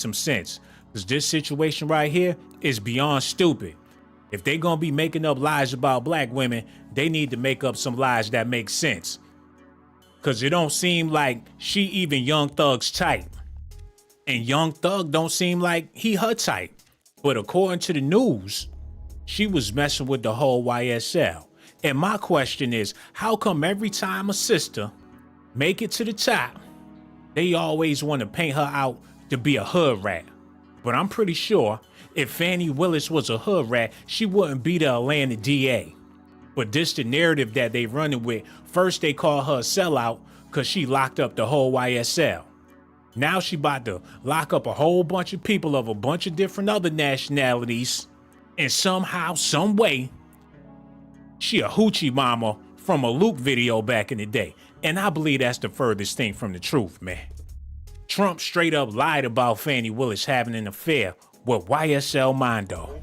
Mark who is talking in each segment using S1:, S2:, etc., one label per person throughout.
S1: some sense. Because this situation right here is beyond stupid. If they gonna be making up lies about black women, they need to make up some lies that make sense. Because it don't seem like she even Young Thug's type. And Young Thug don't seem like he her type. But according to the news, she was messing with the whole YSL. And my question is, how come every time a sister make it to the top, they always want to paint her out to be a hood rat? But I'm pretty sure if Fani Willis was a hood rat, she wouldn't be the Atlanta DA. But this the narrative that they running with. First they call her a sellout because she locked up the whole YSL. Now she about to lock up a whole bunch of people of a bunch of different other nationalities. And somehow, some way, she a hoochie mama from a Luke video back in the day. And I believe that's the furthest thing from the truth, man. Trump straight up lied about Fani Willis having an affair with YSL Mondo.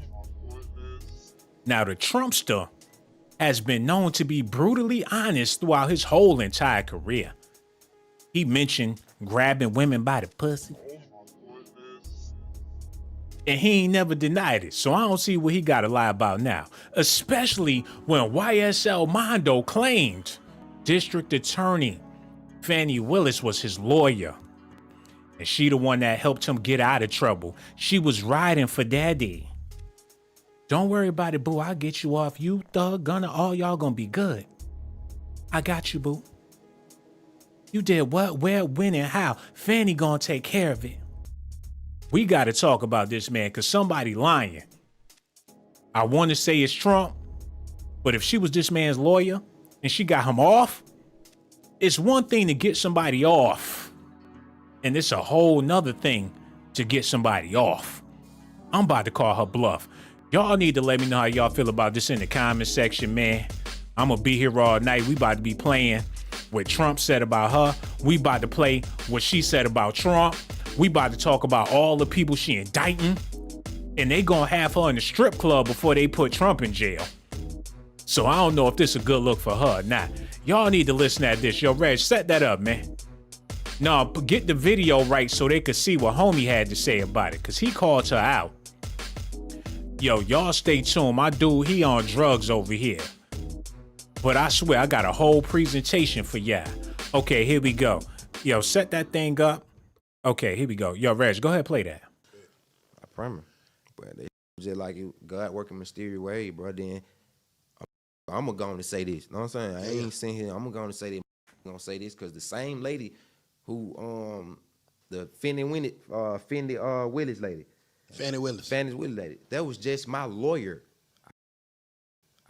S1: Now the Trumpster has been known to be brutally honest throughout his whole entire career. He mentioned grabbing women by the pussy. And he ain't never denied it, so I don't see what he got to lie about now. Especially when YSL Mondo claimed District Attorney Fani Willis was his lawyer. And she the one that helped him get out of trouble. She was riding for daddy. Don't worry about it, boo. I'll get you off. You, Thug, Gunner, all y'all gonna be good. I got you, boo. You did what, where, when, and how. Fani gonna take care of it. We gotta talk about this, man, because somebody lying. I want to say it's Trump, but if she was this man's lawyer and she got him off, it's one thing to get somebody off. And it's a whole nother thing to get somebody off. I'm about to call her bluff. Y'all need to let me know how y'all feel about this in the comment section, man. I'm gonna be here all night. We about to be playing what Trump said about her. We about to play what she said about Trump. We about to talk about all the people she indicting. And they gonna have her in the strip club before they put Trump in jail. So I don't know if this is a good look for her or not. Y'all need to listen at this. Yo, Reg, set that up, man. No, get the video right so they could see what homie had to say about it, because he called her out. Yo, y'all stay tuned. My dude, he on drugs over here. But I swear, I got a whole presentation for y'all. Okay, here we go. Yo, set that thing up. Okay, here we go. Yo, Reg, go ahead, play that.
S2: I promise. But they just like God working mysterious way, bro. Then I'm gonna go on to say this. You know what I'm saying? I ain't sitting here. I'm gonna go on to say this. I'm gonna say this because the same lady who the Fani Willis lady.
S3: Fani Willis.
S2: Fani Willis lady. That was just my lawyer.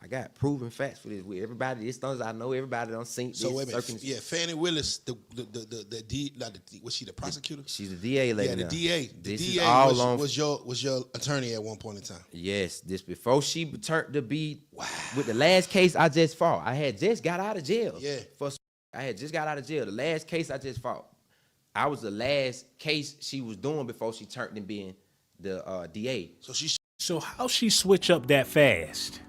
S2: I got proven facts for this. With everybody, this things I know. Everybody don't seen this.
S3: So wait a minute. Yeah, Fani Willis, was she the prosecutor?
S2: She's the DA lady.
S3: Yeah, the
S2: now.
S3: DA. The
S2: this
S3: DA
S2: is all
S3: was your attorney at one point in time.
S2: Yes, this before she turned to be with the last case I just fought. I had just got out of jail.
S3: Yeah.
S2: I had just got out of jail. The last case I just fought. I was the last case she was doing before she turned to being the DA.
S1: So how she switch up that fast?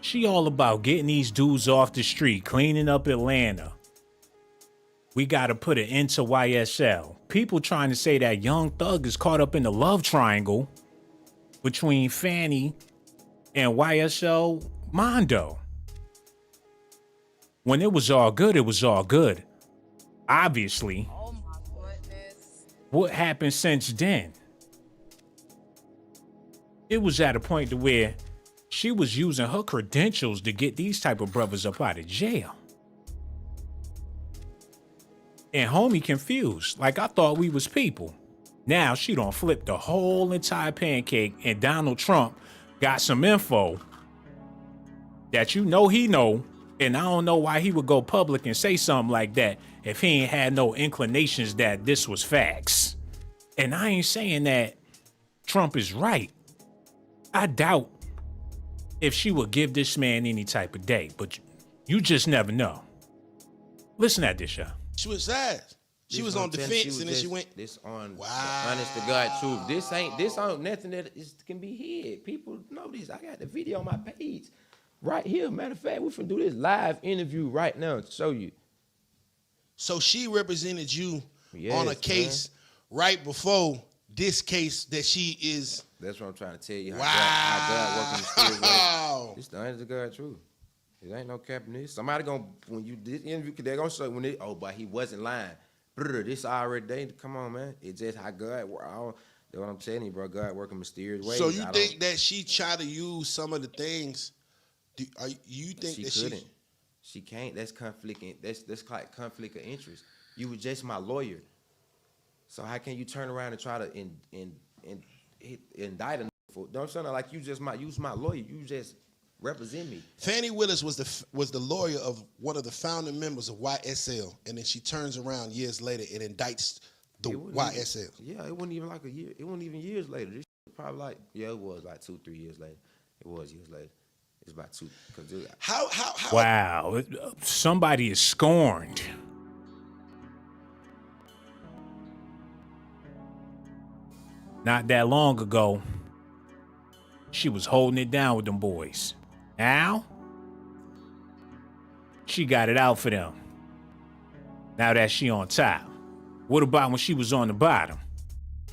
S1: She all about getting these dudes off the street, cleaning up Atlanta. We gotta put an end to YSL. People trying to say that Young Thug is caught up in the love triangle between Fani and YSL Mondo. When it was all good, it was all good. Obviously.
S4: Oh my goodness.
S1: What happened since then? It was at a point to where she was using her credentials to get these type of brothers up out of jail. And homie confused, like I thought we was people. Now she done flipped the whole entire pancake, and Donald Trump got some info that you know he know, and I don't know why he would go public and say something like that if he ain't had no inclinations that this was facts. And I ain't saying that Trump is right. I doubt if she would give this man any type of day, but you just never know. Listen at this, y'all.
S3: She was sides. She was on defense, and then she went.
S2: This on
S3: wow.
S2: Honest to God truth. This ain't nothing that can be hid. People know this. I got the video on my page right here. Matter of fact, we finna do this live interview right now to show you.
S3: So she represented you on a case right before this case that she is.
S2: That's what I'm trying to tell you.
S3: Wow.
S2: How God working mysterious ways. It's the honest to God truth. It ain't no cap in this. Somebody gonna, when you did interview, they gonna show when they, oh, but he wasn't lying. Brr, this already, come on, man. It's just how God work. That's what I'm telling you, bro. God working mysterious ways.
S3: So you think that she tried to use some of the things? You think
S2: she
S3: that
S2: couldn't? She can't. That's conflict. That's like conflict of interest. You were just my lawyer. So how can you turn around and try to indict a for? Don't sound like you just my lawyer. You just represent me.
S3: Fani Willis was the lawyer of one of the founding members of YSL, and then she turns around years later and indicts the YSL.
S2: Yeah, it wasn't even like a year. It wasn't even years later. This probably like, yeah, it was like 2-3 years later. It was years later. It's about 2.
S3: How?
S1: Wow, somebody is scorned. Not that long ago, she was holding it down with them boys. Now, she got it out for them. Now that she on top. What about when she was on the bottom?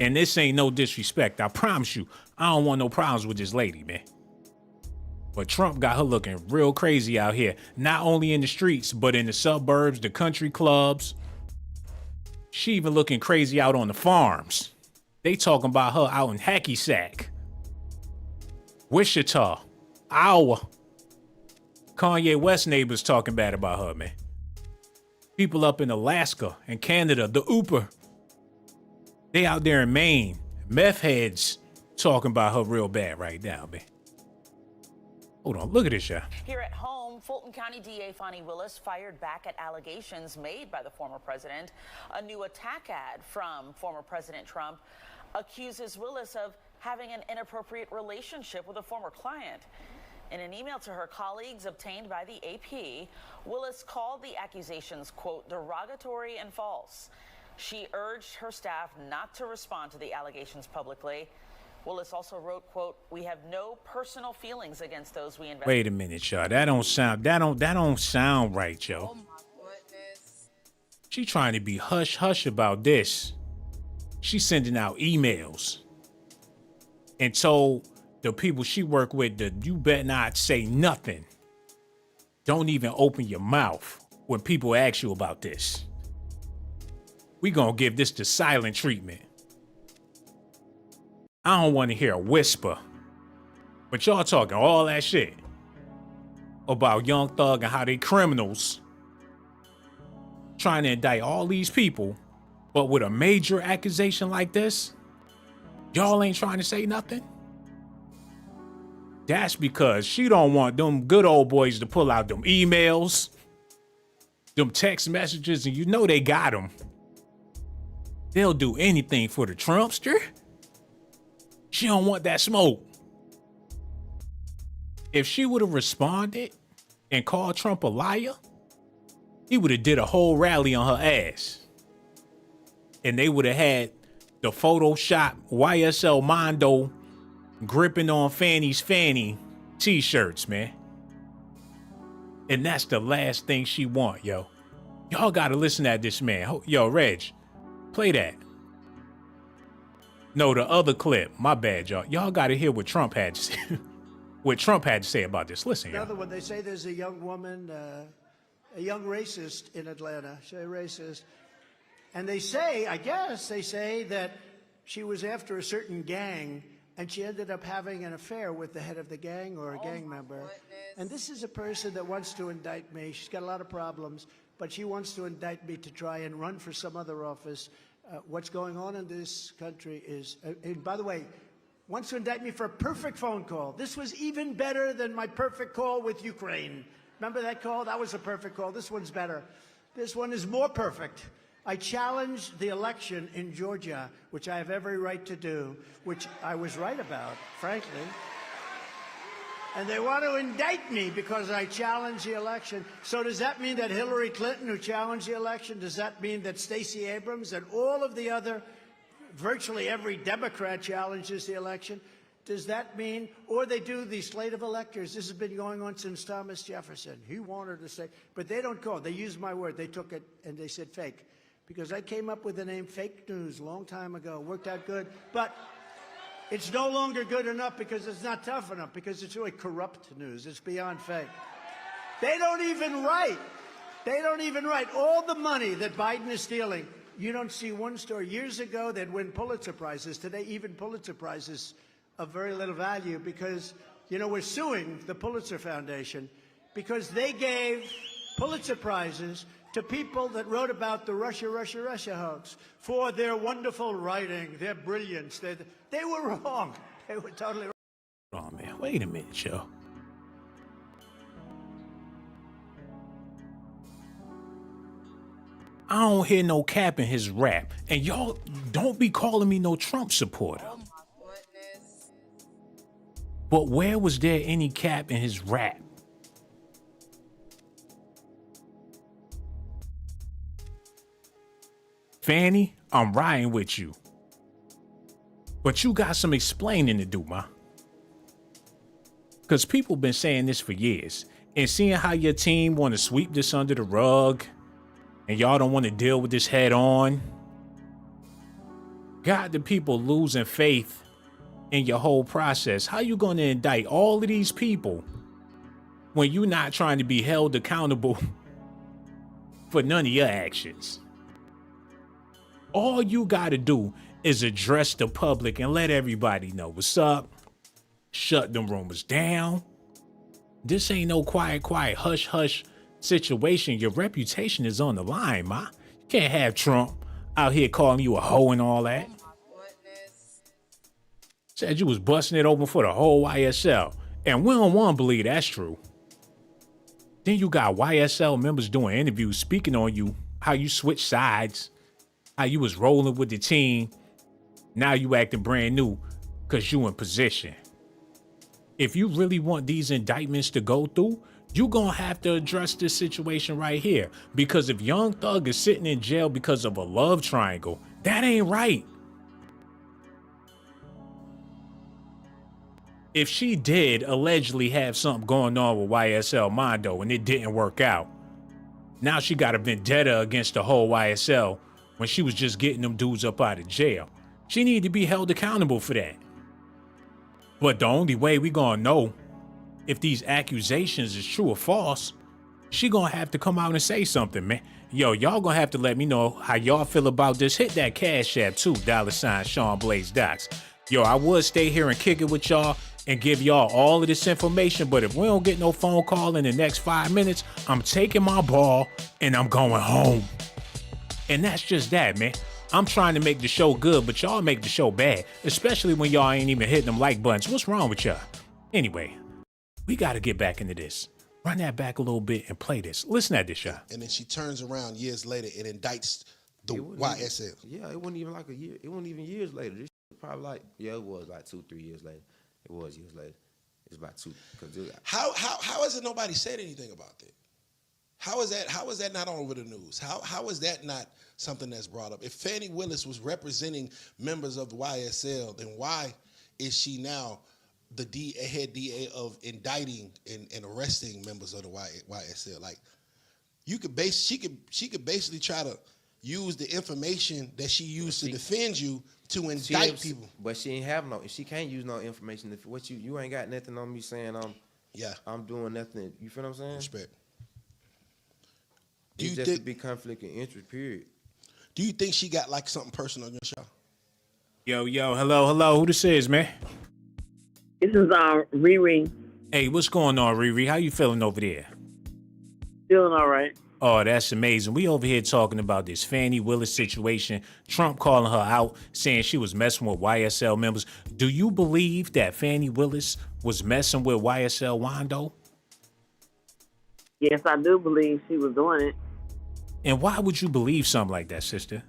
S1: And this ain't no disrespect. I promise you, I don't want no problems with this lady, man. But Trump got her looking real crazy out here. Not only in the streets, but in the suburbs, the country clubs. She even looking crazy out on the farms. They talking about her out in Hacky Sack, Wichita, Iowa. Kanye West neighbors talking bad about her, man. People up in Alaska and Canada, the Ooper. They out there in Maine, meth heads talking about her real bad right now, man. Hold on, look at this, y'all.
S5: Here at home, Fulton County DA Fani Willis fired back at allegations made by the former president. A new attack ad from former President Trump accuses Willis of having an inappropriate relationship with a former client. In an email to her colleagues obtained by the AP, Willis called the accusations, quote, derogatory and false. She urged her staff not to respond to the allegations publicly. Willis also wrote, quote, we have no personal feelings against those we investigate.
S1: Wait a minute, y'all. That don't sound right, yo.
S4: Oh my goodness.
S1: She trying to be hush-hush about this. She's sending out emails and told the people she work with that you better not say nothing. Don't even open your mouth when people ask you about this. We gonna give this the silent treatment. I don't want to hear a whisper, but y'all talking all that shit about Young Thug and how they criminals trying to indict all these people, but with a major accusation like this, y'all ain't trying to say nothing? That's because she don't want them good old boys to pull out them emails, them text messages, and you know they got them. They'll do anything for the Trumpster. She don't want that smoke. If she would have responded and called Trump a liar, he would have did a whole rally on her ass. And they would have had the Photoshop YSL Mondo gripping on Fanny's Fanny t-shirts, man. And that's the last thing she want, yo. Y'all gotta listen at this man. Yo, Reg, play that. No, the other clip. My bad, y'all. Y'all gotta hear what Trump had to say. What Trump had to say about this. Listen here.
S6: Another one, they say there's a young woman, a young racist in Atlanta, say racist. And they say, I guess, they say that she was after a certain gang and she ended up having an affair with the head of the gang or a gang member.
S4: Goodness.
S6: And this is a person that wants to indict me. She's got a lot of problems, but she wants to indict me to try and run for some other office. What's going on in this country is, and by the way, wants to indict me for a perfect phone call. This was even better than my perfect call with Ukraine. Remember that call? That was a perfect call. This one's better. This one is more perfect. I challenged the election in Georgia, which I have every right to do, which I was right about, frankly. And they want to indict me because I challenged the election. So does that mean that Hillary Clinton, who challenged the election, does that mean that Stacey Abrams and all of the other, virtually every Democrat challenges the election? Does that mean, or they do the slate of electors? This has been going on since Thomas Jefferson. He wanted to say, but they don't call. They used my word. They took it and they said fake. because I came up with the name fake news a long time ago. Worked out good, but it's no longer good enough because it's not tough enough, because it's really corrupt news. It's beyond fake. They don't even write. They don't even write. All the money that Biden is stealing, you don't see one story. Years ago, they'd win Pulitzer Prizes. Today, even Pulitzer Prizes of very little value because, you know, we're suing the Pulitzer Foundation because they gave Pulitzer Prizes to people that wrote about the Russia hoax for their wonderful writing, their brilliance. They were wrong. They were totally wrong.
S1: Oh, man, wait a minute, yo. I don't hear no cap in his rap. And y'all don't be calling me no Trump supporter.
S4: Oh my goodness.
S1: But where was there any cap in his rap? Fani, I'm riding with you. But you got some explaining to do, ma. Because people been saying this for years. And seeing how your team want to sweep this under the rug, and y'all don't want to deal with this head on, got the people losing faith in your whole process. How you going to indict all of these people when you're not trying to be held accountable for none of your actions? All you got to do is address the public and let everybody know what's up. Shut them rumors down. This ain't no quiet, hush, hush situation. Your reputation is on the line, ma. You can't have Trump out here calling you a hoe and all that.
S4: Oh my goodness.
S1: Said you was busting it open for the whole YSL. And we don't want to believe that's true. Then you got YSL members doing interviews speaking on you, how you switched sides, how you was rolling with the team. Now you acting brand new because you in position. If you really want these indictments to go through, you gonna have to address this situation right here. Because if Young Thug is sitting in jail because of a love triangle, that ain't right. If she did allegedly have something going on with YSL Mondo and it didn't work out, now she got a vendetta against the whole YSL when she was just getting them dudes up out of jail. She need to be held accountable for that. But the only way we gonna know if these accusations is true or false, she gonna have to come out and say something, man. Yo, y'all gonna have to let me know how y'all feel about this. Hit that Cash App too, $ Sean Blaze Docs. Yo, I would stay here and kick it with y'all and give y'all all of this information, but if we don't get no phone call in the next 5 minutes, I'm taking my ball and I'm going home. And that's just that, man. I'm trying to make the show good, but y'all make the show bad, especially when y'all ain't even hitting them like buttons. What's wrong with y'all? Anyway, we got to get back into this. Run that back a little bit and play this. Listen at this, y'all.
S3: And then she turns around years later and indicts the YSL.
S2: Yeah, it wasn't even like a year. It wasn't even years later. This probably like, yeah, it was like 2-3 years later. It was years later. It's about two.
S3: How has it nobody said anything about that? How is that not all over the news? How is that not something that's brought up? If Fani Willis was representing members of the YSL, then why is she now the head DA of indicting and arresting members of the YSL? Like, she could basically try to use the information that she used to defend you to indict people.
S2: But she ain't have no. She can't use no information. If what you ain't got nothing on me saying I'm doing nothing. You feel what I'm saying?
S3: Respect.
S2: It's just a big conflict of interest, period.
S3: Do you think she got like something personal against y'all?
S1: Yo, hello. Who this is, man?
S7: This is Riri.
S1: Hey, what's going on, Riri? How you feeling over there?
S7: Feeling all right.
S1: Oh, that's amazing. We over here talking about this Fani Willis situation. Trump calling her out, saying she was messing with YSL members. Do you believe that Fani Willis was messing with YSL Mondo?
S7: Yes, I do believe she was doing it.
S1: And why would you believe something like that, sister?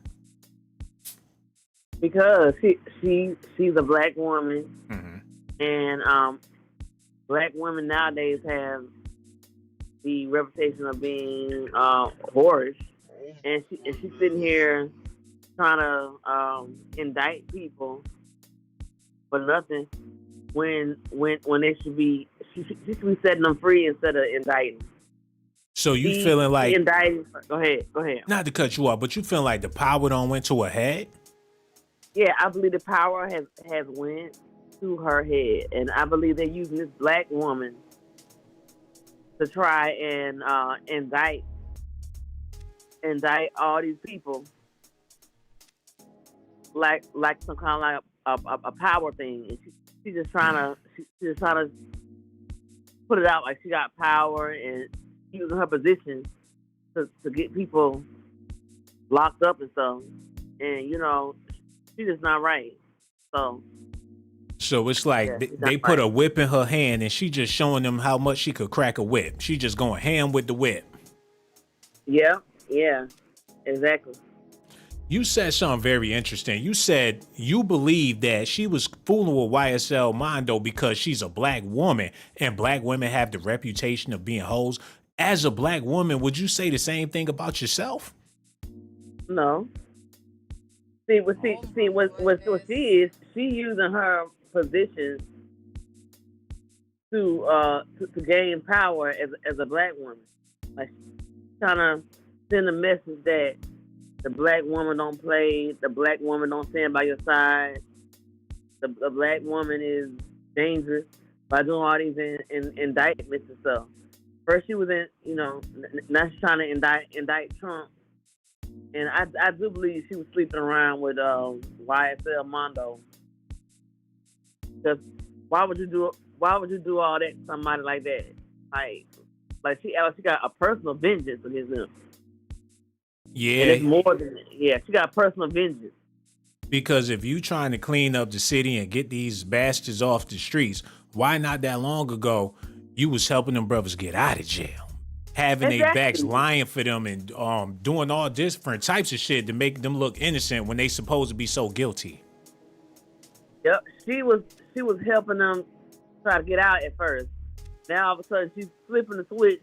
S7: Because she's a black woman, and black women nowadays have the reputation of being whorish, and she's sitting here trying to indict people for nothing when they should be she should be setting them free instead of indicting.
S1: So you
S7: He
S1: feeling like,
S7: indicted. Go ahead.
S1: not to cut you off, but you feeling like the power don't went to her head?
S7: Yeah, I believe the power has went to her head, and I believe they're using this black woman to try and indict all these people like some kind of like a power thing. And she's just trying to put it out like she got power and using her position to get people locked up and stuff. And she's just not right.
S1: So it's like
S7: Yeah,
S1: they put a whip in her hand and she just showing them how much she could crack a whip. She just going ham with the whip.
S7: Yeah, exactly.
S1: You said something very interesting. You said you believe that she was fooling with YSL Mondo because she's a black woman and black women have the reputation of being hoes. As a black woman, would you say the same thing about yourself?
S7: No. See what she is. She using her position to gain power as a black woman. Like she's trying to send a message that the black woman don't play, the black woman don't stand by your side, the black woman is dangerous by doing all these indictments and stuff. First she was now she's trying to indict Trump. And I do believe she was sleeping around with YSL Mondo. Because why would you do all that to somebody like that? Like she got a personal vengeance against them.
S1: Yeah.
S7: And it's more than that. Yeah, she got personal vengeance.
S1: Because if you trying to clean up the city and get these bastards off the streets, why not that long ago you was helping them brothers get out of jail? Having their backs lying for them and doing all different types of shit to make them look innocent when they supposed to be so guilty.
S7: Yep, she was helping them try to get out at first. Now all of a sudden she's flipping the switch.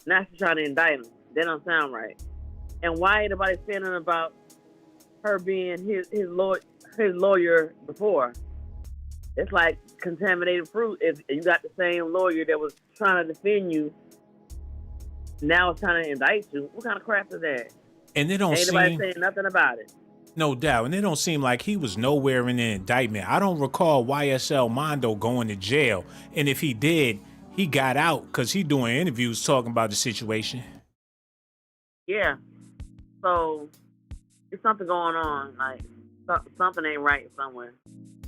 S7: Now she's trying to indict them. That don't sound right. And why ain't nobody saying nothing about her being his lawyer before? It's like contaminated fruit. If you got the same lawyer that was trying to defend you, now it's trying to indict you. What kind of crap is that?
S1: And it don't
S7: Ain't nobody saying nothing about it.
S1: No doubt. And it don't seem like he was nowhere in the indictment. I don't recall YSL Mondo going to jail. And if he did, he got out because he doing interviews talking about the situation.
S7: Yeah. So there's something going on. Like something ain't right somewhere.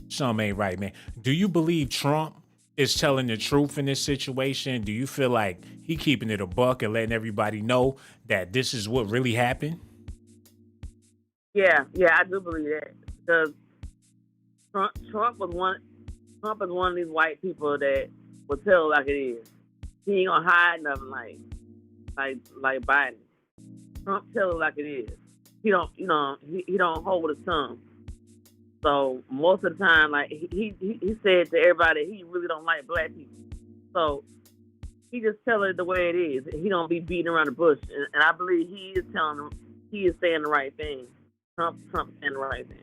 S1: Something ain't right, man. Do you believe Trump is telling the truth in this situation? Do you feel like he keeping it a buck and letting everybody know that this is what really happened?
S7: Yeah, I do believe that because Trump is one of these white people that will tell like it is. He ain't gonna hide nothing like Biden. Trump tells it like it is. He don't hold his tongue. So most of the time, like he said to everybody, he really don't like black people. So he just tell it the way it is. He don't be beating around the bush. And I believe he is saying the right thing. Trump saying the right thing.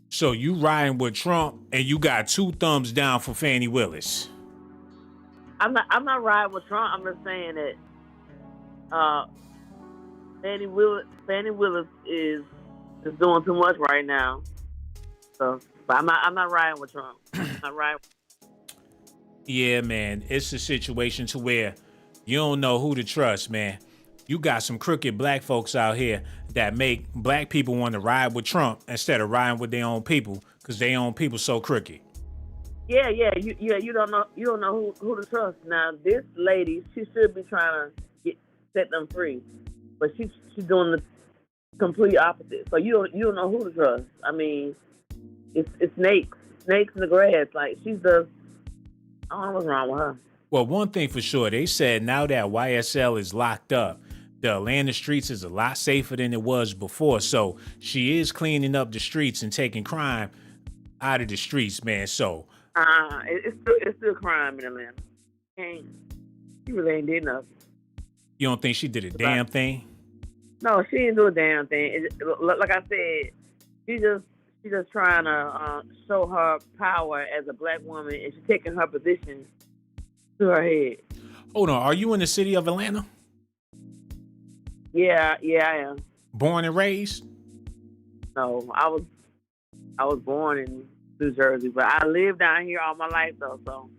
S1: So you riding with Trump and you got 2 thumbs down for Fani Willis.
S7: I'm not riding with Trump. I'm just saying that Fani Willis is doing too much right now. So, but I'm not riding with Trump. I'm riding.
S1: Yeah, man, it's a situation to where you don't know who to trust, man. You got some crooked black folks out here that make black people want to ride with Trump instead of riding with their own people because their own people so crooked.
S7: Yeah. You don't know who to trust. Now, this lady, she should be trying to set them free, but she's doing the complete opposite. So you don't know who to trust. I mean, it's snakes in the grass. Like she's I don't know what's wrong with her.
S1: Well, one thing for sure, they said now that YSL is locked up, the Atlanta streets is a lot safer than it was before. So she is cleaning up the streets and taking crime out of the streets, man. So
S7: it's still crime in Atlanta. She really ain't did nothing.
S1: You don't think she did a damn thing?
S7: No, she didn't do a damn thing. Like I said, she's just trying to show her power as a black woman, and she's taking her position to her head.
S1: Hold on, are you in the city of Atlanta?
S7: Yeah, I am.
S1: Born and raised?
S7: No, I was born in New Jersey, but I lived down here all my life though. So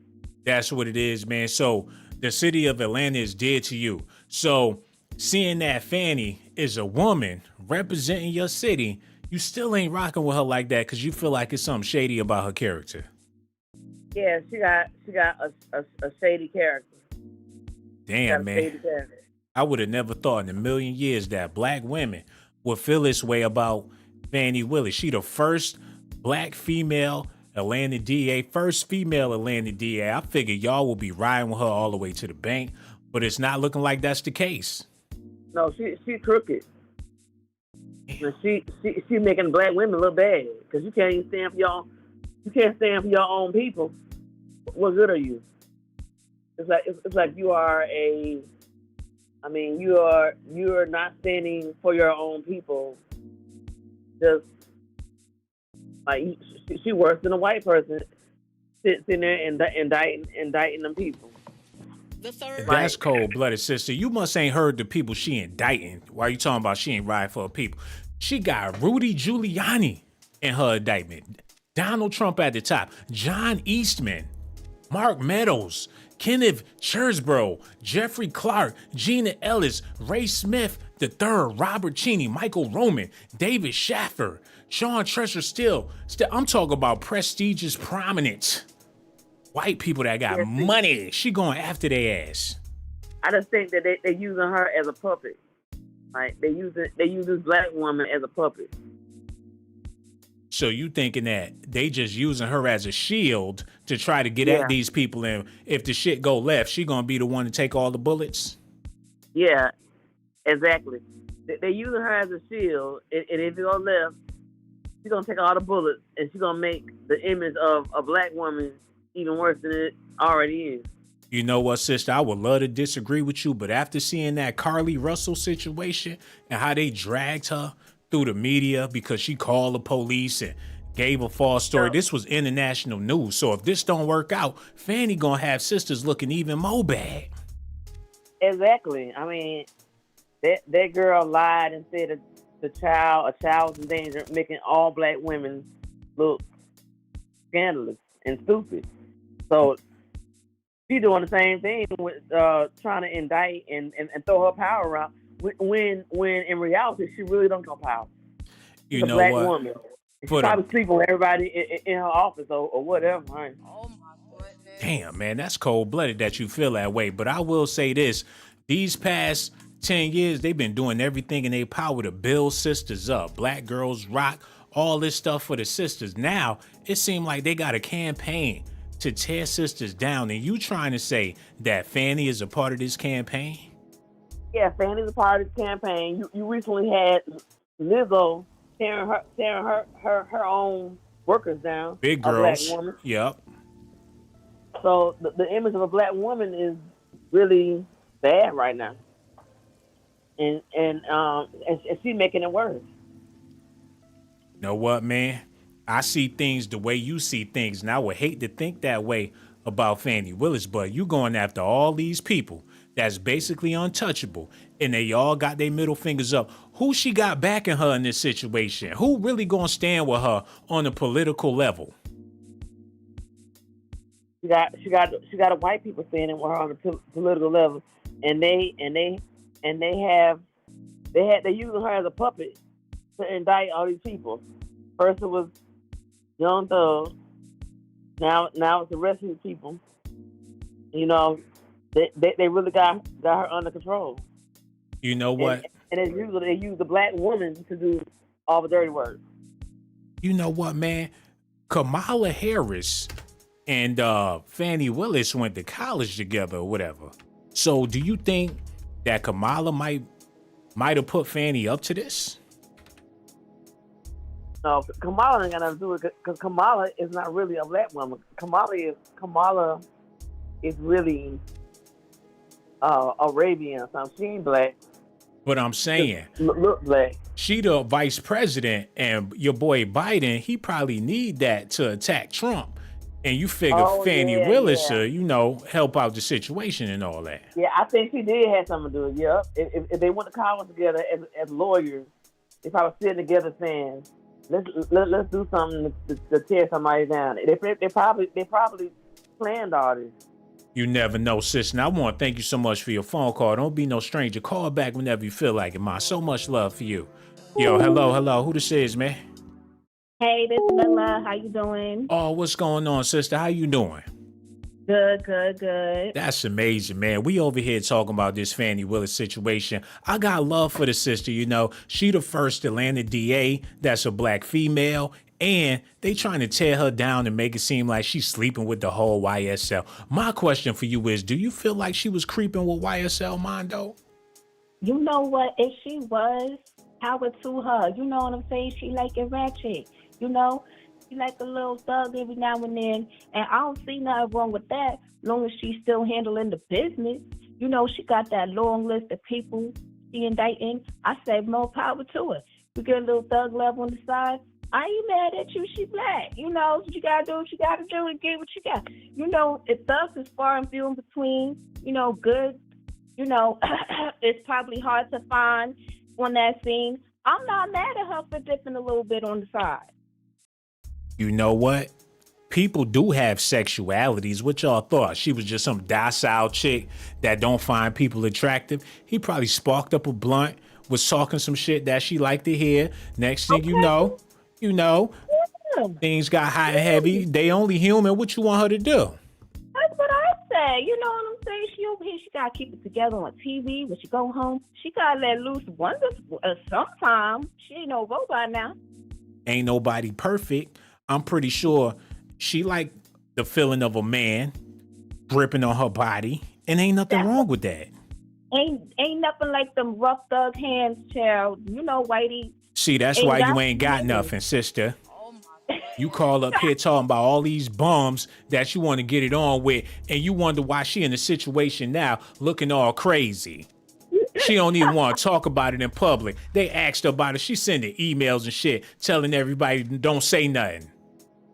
S1: That's what it is, man. So the city of Atlanta is dear to you. So seeing that Fani is a woman representing your city, you still ain't rocking with her like that because you feel like it's something shady about her character.
S7: yeah, she got a shady character.
S1: Damn, man. I would have never thought in a million years that black women would feel this way about Fani Willis. She the first black female Atlanta DA, first female Atlanta DA. I figured y'all will be riding with her all the way to the bank, but it's not looking like that's the case.
S7: No, she crooked. And she making black women look bad because you can't even stand for y'all. You can't stand for your own people. What good are you? It's like you are a. I mean, you are not standing for your own people. Just like she worse than a white person sitting there and indicting them people.
S1: That's cold-blooded, sister. You must ain't heard the people she indicting. Why you talking about she ain't riding for her people? She got Rudy Giuliani in her indictment. Donald Trump at the top. John Eastman. Mark Meadows. Kenneth Chersbro. Jeffrey Clark. Gina Ellis. Ray Smith III. Robert Cheney. Michael Roman. David Schaffer. Sean Treasure Still. I'm talking about prestigious, prominent white people that got money. She going after their ass.
S7: I just think that they using her as a puppet. Like they use this black woman as a puppet.
S1: So you thinking that they just using her as a shield to try to get at these people, and if the shit go left, she gonna be the one to take all the bullets?
S7: Yeah, exactly. They using her as a shield, and if it go left, she's gonna take all the bullets, and she's gonna make the image of a black woman even worse than it already is.
S1: You know what, sister? I would love to disagree with you, but after seeing that Carly Russell situation and how they dragged her through the media because she called the police and gave a false story, this was international news. So if this don't work out, Fani gonna have sisters looking even more bad.
S7: Exactly. I mean, that girl lied and said that a child was in danger, making all black women look scandalous and stupid. So she doing the same thing with trying to indict and throw her power around when in reality she really don't got power. She's
S1: you know
S7: a black
S1: what?
S7: woman. She's probably sleeping with everybody in her office or whatever. Right?
S4: Oh my goodness.
S1: Damn, man, that's cold-blooded that you feel that way. But I will say this. These past 10 years, they've been doing everything in their power to build sisters up. Black Girls Rock, all this stuff for the sisters. Now, it seems like they got a campaign to tear sisters down. And you trying to say that Fani is a part of this campaign?
S7: Yeah, Fani's a part of this campaign. You recently had Lizzo tearing her own workers down.
S1: Big girls.
S7: A black woman.
S1: Yep.
S7: So the image of a black woman is really bad right now, and she's making it worse.
S1: You know what, man? I see things the way you see things, and I would hate to think that way about Fani Willis, but you going after all these people that's basically untouchable, and they all got their middle fingers up. Who she got backing her in this situation? Who really gonna stand with her on a political level?
S7: She got a white people standing with her on the political level, and they using her as a puppet to indict all these people. First it was Young Thug. Now it's the rest of these people. You know, they really got her under control.
S1: You know what?
S7: And they use the black woman to do all the dirty work.
S1: You know what, man? Kamala Harris and Fani Willis went to college together or whatever. So do you think that Kamala might have put Fani up to this?
S7: No, Kamala ain't got nothing to do with it because Kamala is not really a black woman. Kamala is really Arabian or something. She ain't black.
S1: But I'm saying,
S7: look black.
S1: She the vice president, and your boy Biden, he probably need that to attack Trump. And you figure Fani Willis, you know, help out the situation and all that.
S7: Yeah, I think she did have something to do with it. Yep. If they went to college together as lawyers, if I was sitting together saying, let's do something to tear somebody down, they probably planned all this.
S1: You never know, sis. And I want to thank you so much for your phone call. Don't be no stranger. Call back whenever you feel like it, ma. So much love for you. Yo, hello. Who this is, man?
S8: Hey, this is Lila. How you doing?
S1: Oh, what's going on, sister? How you doing?
S8: Good.
S1: That's amazing, man. We over here talking about this Fani Willis situation. I got love for the sister, you know. She the first Atlanta DA that's a black female, and they trying to tear her down and make it seem like she's sleeping with the whole YSL. My question for you is, do you feel like she was creeping with YSL Mondo?
S8: You know what? If she was, power to her. You know what I'm saying? She like it ratchet. You know? She like a little thug every now and then. And I don't see nothing wrong with that, long as she's still handling the business. You know, she got that long list of people she indicting. I say more power to her. You get a little thug love on the side, I ain't mad at you. She black. You know, you gotta do what you gotta do and get what you got. You know, if thugs is far and few in between, you know, good, you know, it's probably hard to find on that scene. I'm not mad at her for dipping a little bit on the side.
S1: You know what? People do have sexualities. What y'all thought? She was just some docile chick that don't find people attractive. He probably sparked up a blunt, was talking some shit that she liked to hear. Next thing you know, things got hot and heavy. They only human. What you want her to do?
S8: That's what I say. You know what I'm saying? She over here, she gotta keep it together on TV. When she go home, she gotta let loose once sometime. She ain't no robot now.
S1: Ain't nobody perfect. I'm pretty sure she like the feeling of a man gripping on her body, and ain't nothing wrong with that.
S8: Ain't nothing like them rough thug hands, child. You know, Whitey.
S1: See, that's why you ain't got nothing, sister. You call up here talking about all these bums that you want to get it on with, and you wonder why she in a situation now looking all crazy. She don't even want to talk about it in public. They asked her about it. She sending emails and shit telling everybody don't say nothing.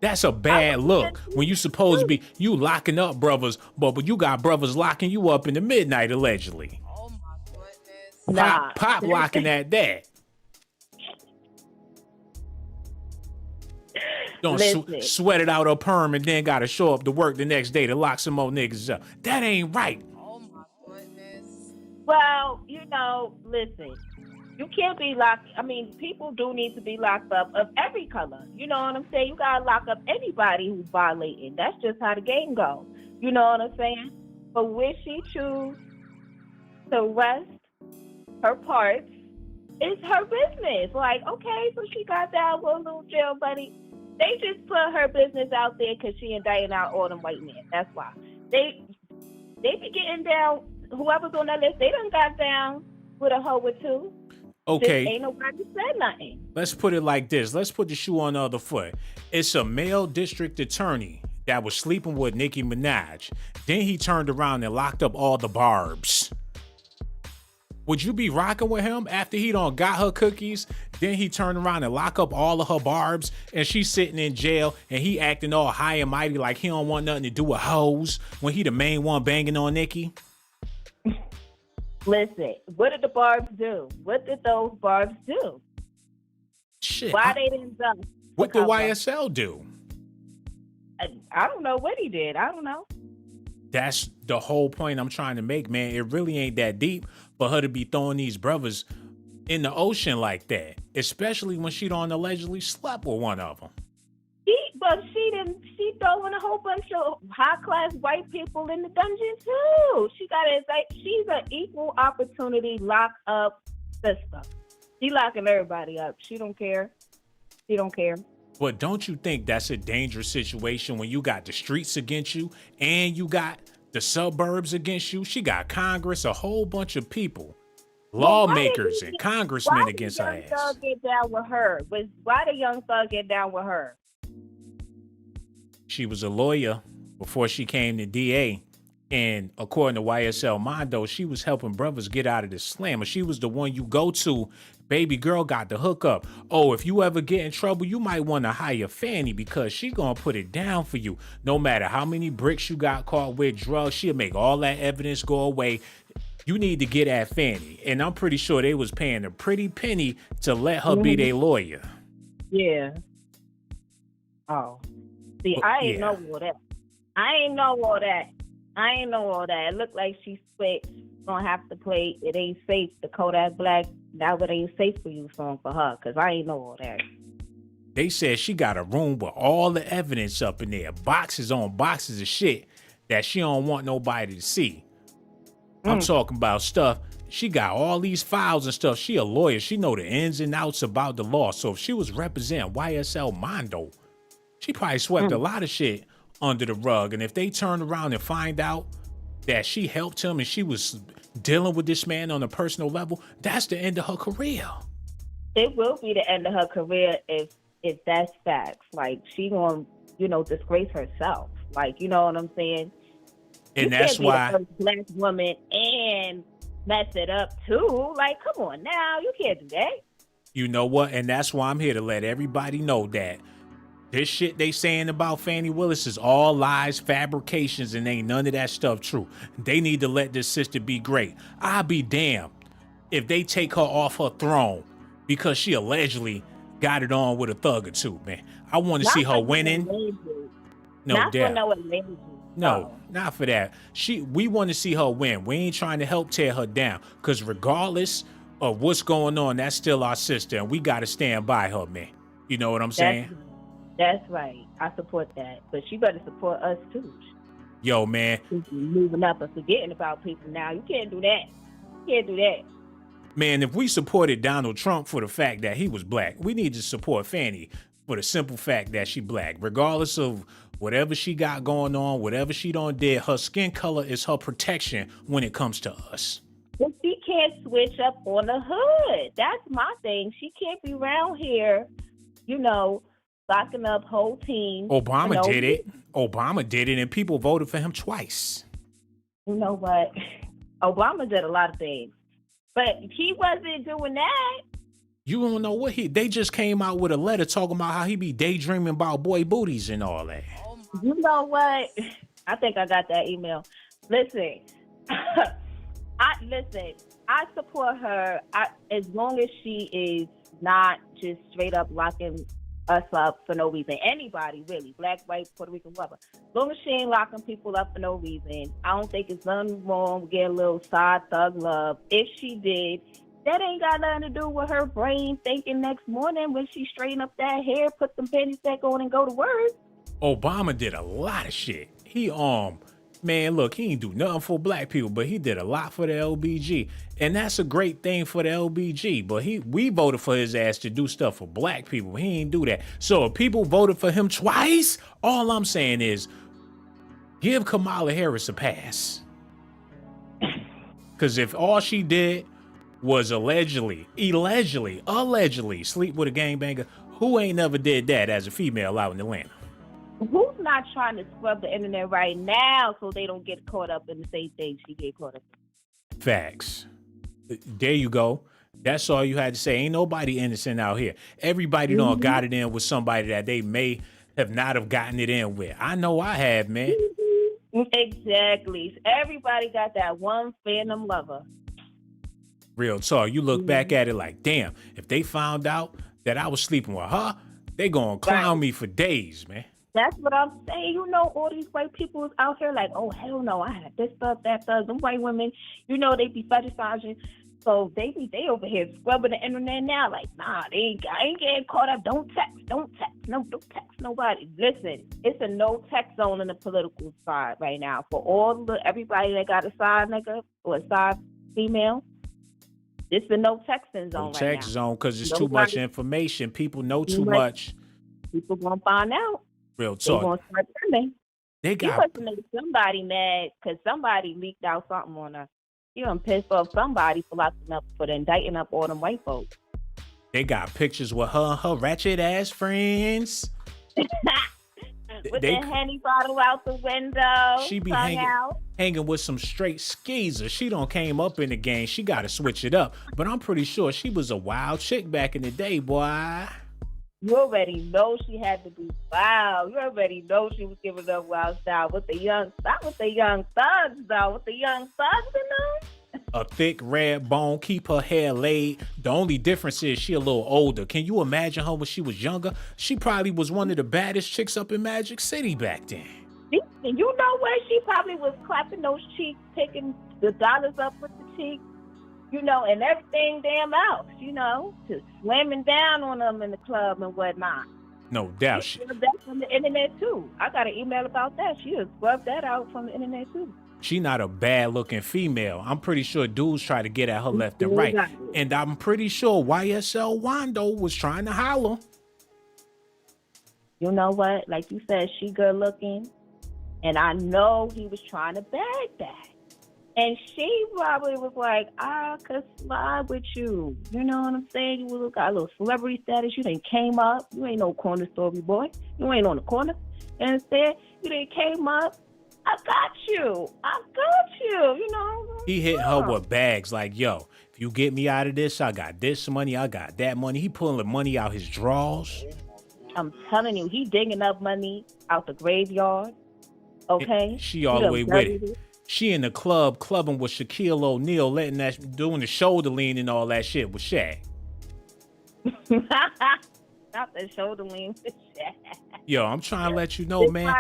S1: That's a bad look when you supposed to be, you locking up brothers, but you got brothers locking you up in the midnight, allegedly.
S4: Oh my goodness.
S1: Pop locking at that. Don't sweat it out her perm and then got to show up to work the next day to lock some more niggas up. That ain't right.
S4: Oh my goodness.
S8: Well, you know, listen, you can't be locked. I mean, people do need to be locked up of every color. You know what I'm saying? You got to lock up anybody who's violating. That's just how the game goes. You know what I'm saying? But where she choose to rest her parts is her business. Like, okay, so she got that with a little jail buddy. They just put her business out there because she indicting out all them white men. That's why. They be getting down, whoever's on that list, they done got down with a hoe or two.
S1: Okay.
S8: Just ain't nobody said nothing.
S1: Let's put it like this. Let's put the shoe on the other foot. It's a male district attorney that was sleeping with Nicki Minaj. Then he turned around and locked up all the barbs. Would you be rocking with him after he done got her cookies? Then he turned around and lock up all of her barbs, and she's sitting in jail, and he acting all high and mighty like he don't want nothing to do with hoes when he the main one banging on Nicki?
S8: Listen, what did the barbs do? What did those barbs do?
S1: Shit.
S8: Why they didn't dump?
S1: What did YSL do?
S8: I don't know what he did. I don't know.
S1: That's the whole point I'm trying to make, man. It really ain't that deep for her to be throwing these brothers in the ocean like that, especially when she done allegedly slept with one of them.
S8: She throwing a whole bunch of high-class white people in the dungeon, too. She's an equal opportunity lock-up sister. She locking everybody up. She don't care. She don't care.
S1: But don't you think that's a dangerous situation when you got the streets against you and you got the suburbs against you? She got Congress, a whole bunch of people, lawmakers and congressmen against her ass.
S8: Why did the young thug get down with her? Why the young thug get down with her?
S1: She was a lawyer before she came to DA. And according to YSL Mondo, she was helping brothers get out of the slammer. She was the one you go to. Baby girl got the hookup. Oh, if you ever get in trouble, you might want to hire Fani because she gonna put it down for you. No matter how many bricks you got caught with drugs, she'll make all that evidence go away. You need to get at Fani. And I'm pretty sure they was paying a pretty penny to let her be their lawyer.
S8: Yeah. Oh. See, I ain't know all that. I ain't know all that. It looked like she switched. Gonna have to play It Ain't Safe, the Kodak Black Now It Ain't Safe For You song for her, because I ain't know all that.
S1: They said she got a room with all the evidence up in there. Boxes on boxes of shit that she don't want nobody to see. I'm talking about stuff. She got all these files and stuff. She a lawyer. She know the ins and outs about the law. So if she was representing YSL Mondo, she probably swept a lot of shit under the rug. And if they turn around and find out that she helped him and she was dealing with this man on a personal level, that's the end of her career.
S8: It will be the end of her career if that's facts. Like, she gonna, disgrace herself. Like, you know what I'm saying?
S1: And
S8: you
S1: that's
S8: can't be
S1: why
S8: the first black woman and mess it up too. Like, come on now, you can't do that.
S1: You know what? And that's why I'm here to let everybody know that this shit they saying about Fani Willis is all lies, fabrications, and ain't none of that stuff true. They need to let this sister be great. I'll be damned if they take her off her throne because she allegedly got it on with a thug or two, man. I want to see her winning. No doubt. No, not for that. We want to see her win. We ain't trying to help tear her down because regardless of what's going on, that's still our sister, and we got to stand by her, man. You know what I'm saying?
S8: That's right. I support that. But she better support us, too.
S1: Yo, man.
S8: Moving up and forgetting about people now. You can't do that. You can't do that.
S1: Man, if we supported Donald Trump for the fact that he was black, we need to support Fani for the simple fact that she black. Regardless of whatever she got going on, whatever she done did, her skin color is her protection when it comes to us.
S8: But she can't switch up on the hood. That's my thing. She can't be around here, locking up whole teams.
S1: Obama did it, and people voted for him twice.
S8: You know what? Obama did a lot of things, but he wasn't doing that.
S1: You don't know what they just came out with a letter talking about how he be daydreaming about boy booties and all that.
S8: You know what? I think I got that email. Listen, I support her as long as she is not just straight up locking us up for no reason. Anybody, really. Black, white, Puerto Rican, whatever. As long as she ain't locking people up for no reason, I don't think it's nothing wrong with getting a little side thug love. If she did, that ain't got nothing to do with her brain thinking next morning when she straighten up that hair, put some panties back on and go to work.
S1: Obama did a lot of shit. He man, look, he ain't do nothing for black people, but he did a lot for the LBG. And that's a great thing for the LBG. But we voted for his ass to do stuff for black people. He ain't do that. So if people voted for him twice, all I'm saying is give Kamala Harris a pass. Because if all she did was allegedly sleep with a gangbanger, who ain't never did that as a female out in Atlanta?
S8: Who's not trying to scrub the internet right now so they don't get caught up in the same thing she get caught up in?
S1: Facts. There you go. That's all you had to say. Ain't nobody innocent out here. Everybody done got it in with somebody that they may have not have gotten it in with. I know I have, man.
S8: Exactly. Everybody got that one phantom lover.
S1: Real talk. You look back at it like, damn, if they found out that I was sleeping with her, they gonna clown me for days, man.
S8: That's what I'm saying. All these white people is out here like, oh, hell no, I had this thug, that thug. Them white women, they be fetishizing. So they over here scrubbing the internet now. Like, nah, I ain't getting caught up. Don't text. Don't text nobody. Listen, it's a no text zone in the political side right now. For everybody that got a side nigga or a side female, it's a no texting zone right now.
S1: Text zone because it's too much information. People know too much.
S8: People gonna find out.
S1: Real talk.
S8: They gonna start trending.
S1: They got.
S8: You must have made somebody mad because somebody leaked out something on her. You done pissed off somebody for indicting up all them white folks.
S1: They got pictures with her and her ratchet ass friends.
S8: With the Henny bottle out the window.
S1: She be hanging. hanging with some straight skeezers. She done came up in the game. She got to switch it up. But I'm pretty sure she was a wild chick back in the day, boy.
S8: You already know she had to be wild. You already know she was giving up wild style with the young, not with the young thugs though. With the young thugs, you know.
S1: A thick red bone, keep her hair laid. The only difference is she a little older. Can you imagine her when she was younger? She probably was one of the baddest chicks up in Magic City back then.
S8: You know where she probably was clapping those cheeks, taking the dollars up with the cheeks, you know, and everything damn else, you know, just slamming down on them in the club and whatnot.
S1: No doubt.
S8: She scrubbed that from the internet too. I got an email about that. She has scrubbed that out from the internet too.
S1: She not a bad looking female. I'm pretty sure dudes try to get at her left and right. And I'm pretty sure YSL Mondo was trying to holler.
S8: You know what? Like you said, she good looking. And I know he was trying to bag that. And she probably was like, I could slide with you. You know what I'm saying? You got a little celebrity status. You done came up. You ain't no corner story boy. You ain't on the corner. And instead, you done came up. I got you. I got you. You know?
S1: He hit her with bags like, yo, if you get me out of this, I got this money. I got that money. He pulling the money out his drawers.
S8: I'm telling you, he digging up money out the graveyard. Okay?
S1: And she all the way with it. She in the club clubbing with Shaquille O'Neal, doing the shoulder lean and all that shit with Shaq.
S8: Not the shoulder lean with Shaq.
S1: Yo, I'm trying to let you know, man.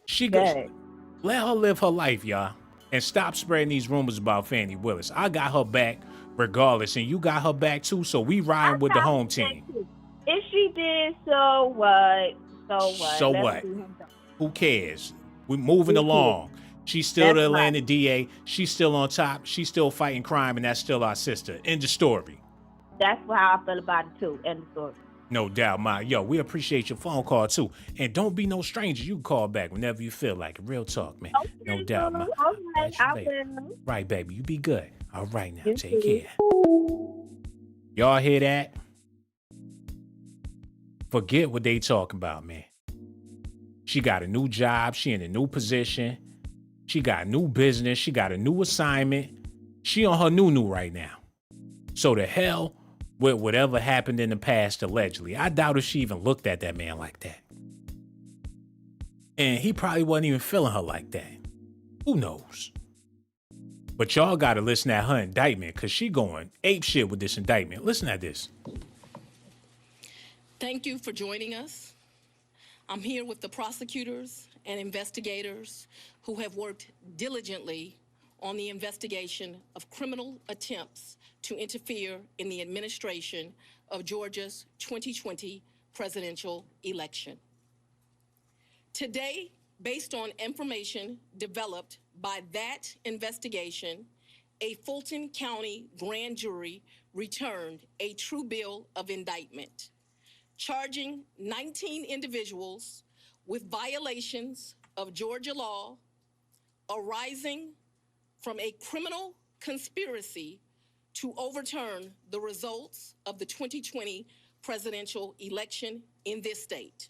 S1: She goes, let her live her life, y'all. And stop spreading these rumors about Fani Willis. I got her back regardless, and you got her back too, so we riding with the home team.
S8: If she did, so what? So what?
S1: So what? Who cares? We're moving along. She's still the Atlanta DA. She's still on top. She's still fighting crime, and that's still our sister. End of story.
S8: That's how I feel about it, too. End of story.
S1: No doubt, Ma. Yo, we appreciate your phone call, too. And don't be no stranger. You can call back whenever you feel like it. Real talk, man.
S8: Okay,
S1: no doubt, Ma.
S8: All right, I will.
S1: Right, baby. You be good. All right, now. Take care. Y'all hear that? Forget what they talking about, man. She got a new job. She in a new position. She got new business. She got a new assignment. She on her new right now. So the hell with whatever happened in the past, allegedly. I doubt if she even looked at that man like that. And he probably wasn't even feeling her like that. Who knows? But y'all got to listen at her indictment because she going ape shit with this indictment. Listen at this.
S9: Thank you for joining us. I'm here with the prosecutors and investigators who have worked diligently on the investigation of criminal attempts to interfere in the administration of Georgia's 2020 presidential election. Today, based on information developed by that investigation, a Fulton County grand jury returned a true bill of indictment, charging 19 individuals with violations of Georgia law arising from a criminal conspiracy to overturn the results of the 2020 presidential election in this state.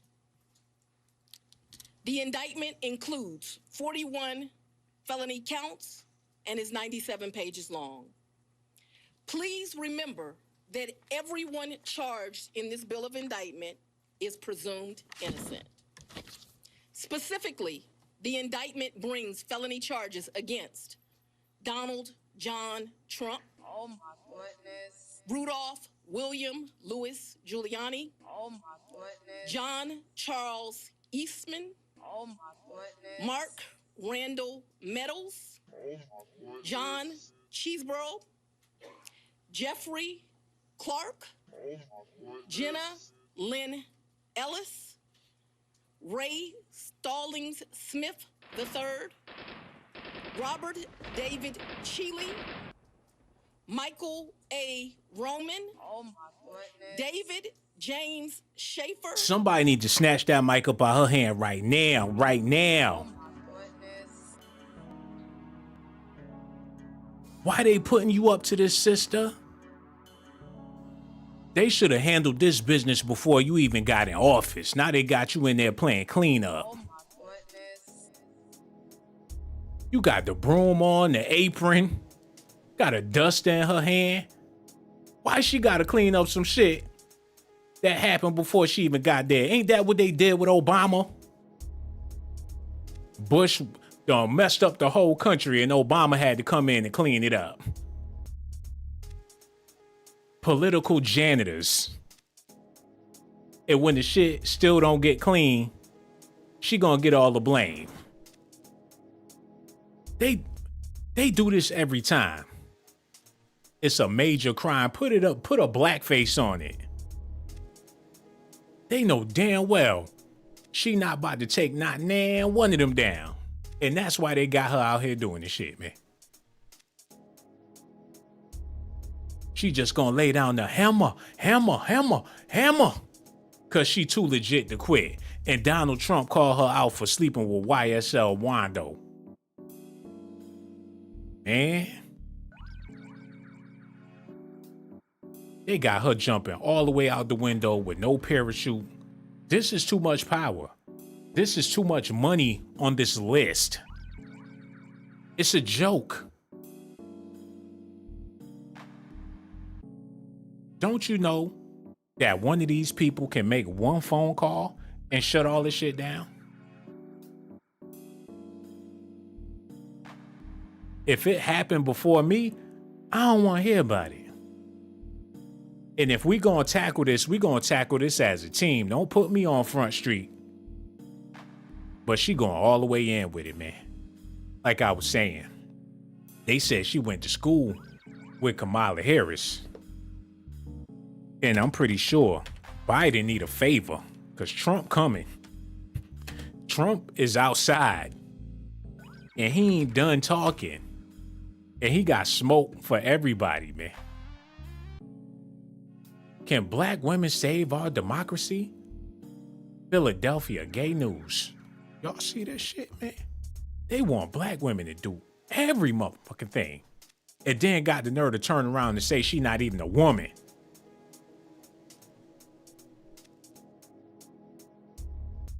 S9: The indictment includes 41 felony counts and is 97 pages long. Please remember that everyone charged in this bill of indictment is presumed innocent. Specifically, the indictment brings felony charges against Donald John Trump,
S4: Oh my goodness.
S9: Rudolph William Louis Giuliani,
S4: Oh my goodness.
S9: John Charles Eastman,
S4: Oh my goodness.
S9: Mark Randall Meadows, John Cheeseborough, Jeffrey Clark, Jenna Lynn Ellis, Ray Stallings Smith III, Robert David Cheeley, Michael A. Roman,
S4: Oh my goodness.
S9: David James Schaefer.
S1: Somebody need to snatch that mic up out her hand right now. Right
S4: Oh
S1: now.
S4: my goodness.
S1: Why they putting you up to this, sister? They should have handled this business before you even got in office. Now they got you in there playing cleanup.
S4: Oh my goodness.
S1: You got the broom on, the apron, got a duster in her hand. Why she gotta clean up some shit that happened before she even got there? Ain't that what they did with Obama? Bush done messed up the whole country and Obama had to come in and clean it up. Political janitors. And when the shit still don't get clean, she gonna get all the blame. They do this every time. It's a major crime. Put it up, put a blackface on it. They know damn well she not about to take not one of them down. And that's why they got her out here doing this shit, man. She just gonna lay down the hammer. Cause she too legit to quit. And Donald Trump called her out for sleeping with YSL Mondo. Man. They got her jumping all the way out the window with no parachute. This is too much power. This is too much money on this list. It's a joke. Don't you know that one of these people can make one phone call and shut all this shit down? If it happened before me, I don't want to hear about it. And if we gonna tackle this, we gonna tackle this as a team. Don't put me on Front Street. But she going all the way in with it, man. Like I was saying, they said she went to school with Kamala Harris. And I'm pretty sure Biden need a favor because Trump coming. Trump is outside and he ain't done talking. And he got smoke for everybody, man. Can black women save our democracy? Philadelphia gay news. Y'all see this shit, man? They want black women to do every motherfucking thing. And then got the nerve to turn around and say she not even a woman.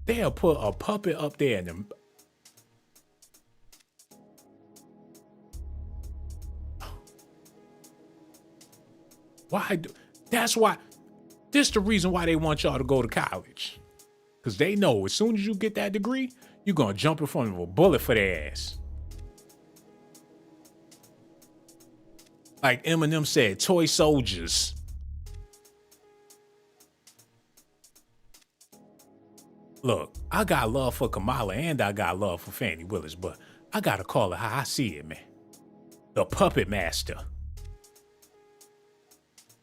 S1: They'll put a puppet up there in them. Why? That's why. This the reason why they want y'all to go to college. Because they know as soon as you get that degree, you're going to jump in front of a bullet for their ass. Like Eminem said, toy soldiers. Look, I got love for Kamala and I got love for Fani Willis, but I got to call it how I see it, man. The puppet master.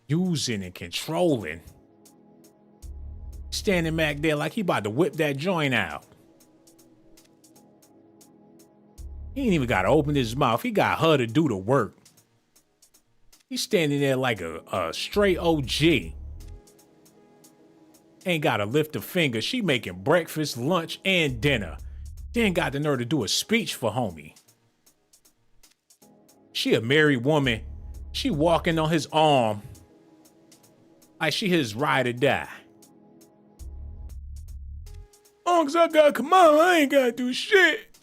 S1: Using and controlling. Standing back there like he about to whip that joint out. He ain't even got to open his mouth. He got her to do the work. He's standing there like a straight OG. Ain't got to lift a finger. She making breakfast, lunch, and dinner. Then got the nerve to do a speech for homie. She a married woman. She walking on his arm. Like she his ride or die. Long as I got Kamala, I ain't gotta do shit.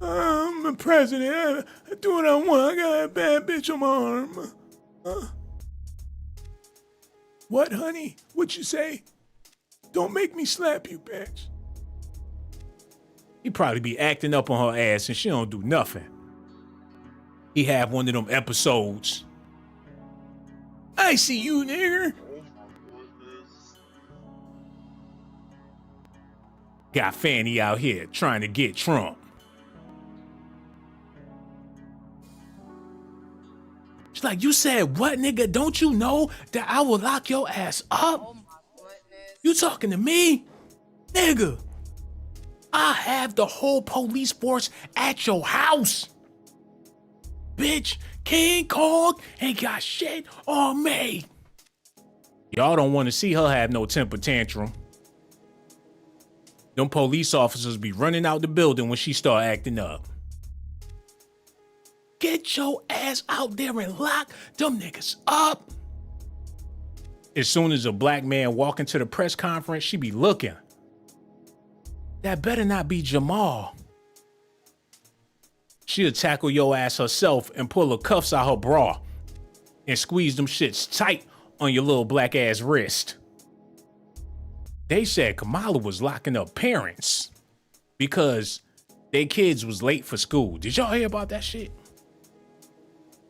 S1: I'm the president. I do what I want. I got a bad bitch on my arm. What, honey? What you say? Don't make me slap you, bitch. He probably be acting up on her ass and she don't do nothing. He have one of them episodes. I see you, nigger. Got Fani out here trying to get Trump. She's like, you said what, nigga? Don't you know that I will lock your ass up?
S4: Oh my goodness.
S1: You talking to me? Nigga, I have the whole police force at your house. Bitch, King Kong ain't got shit on me. Y'all don't want to see her have no temper tantrum. Them police officers be running out the building when she start acting up. Get your ass out there and lock them niggas up. As soon as a black man walk into the press conference, she be looking. That better not be Jamal. she'll tackle your ass herself and pull her cuffs out her bra and squeeze them shits tight on your little black ass wrist. They said Kamala was locking up parents because their kids was late for school. Did y'all hear about that shit?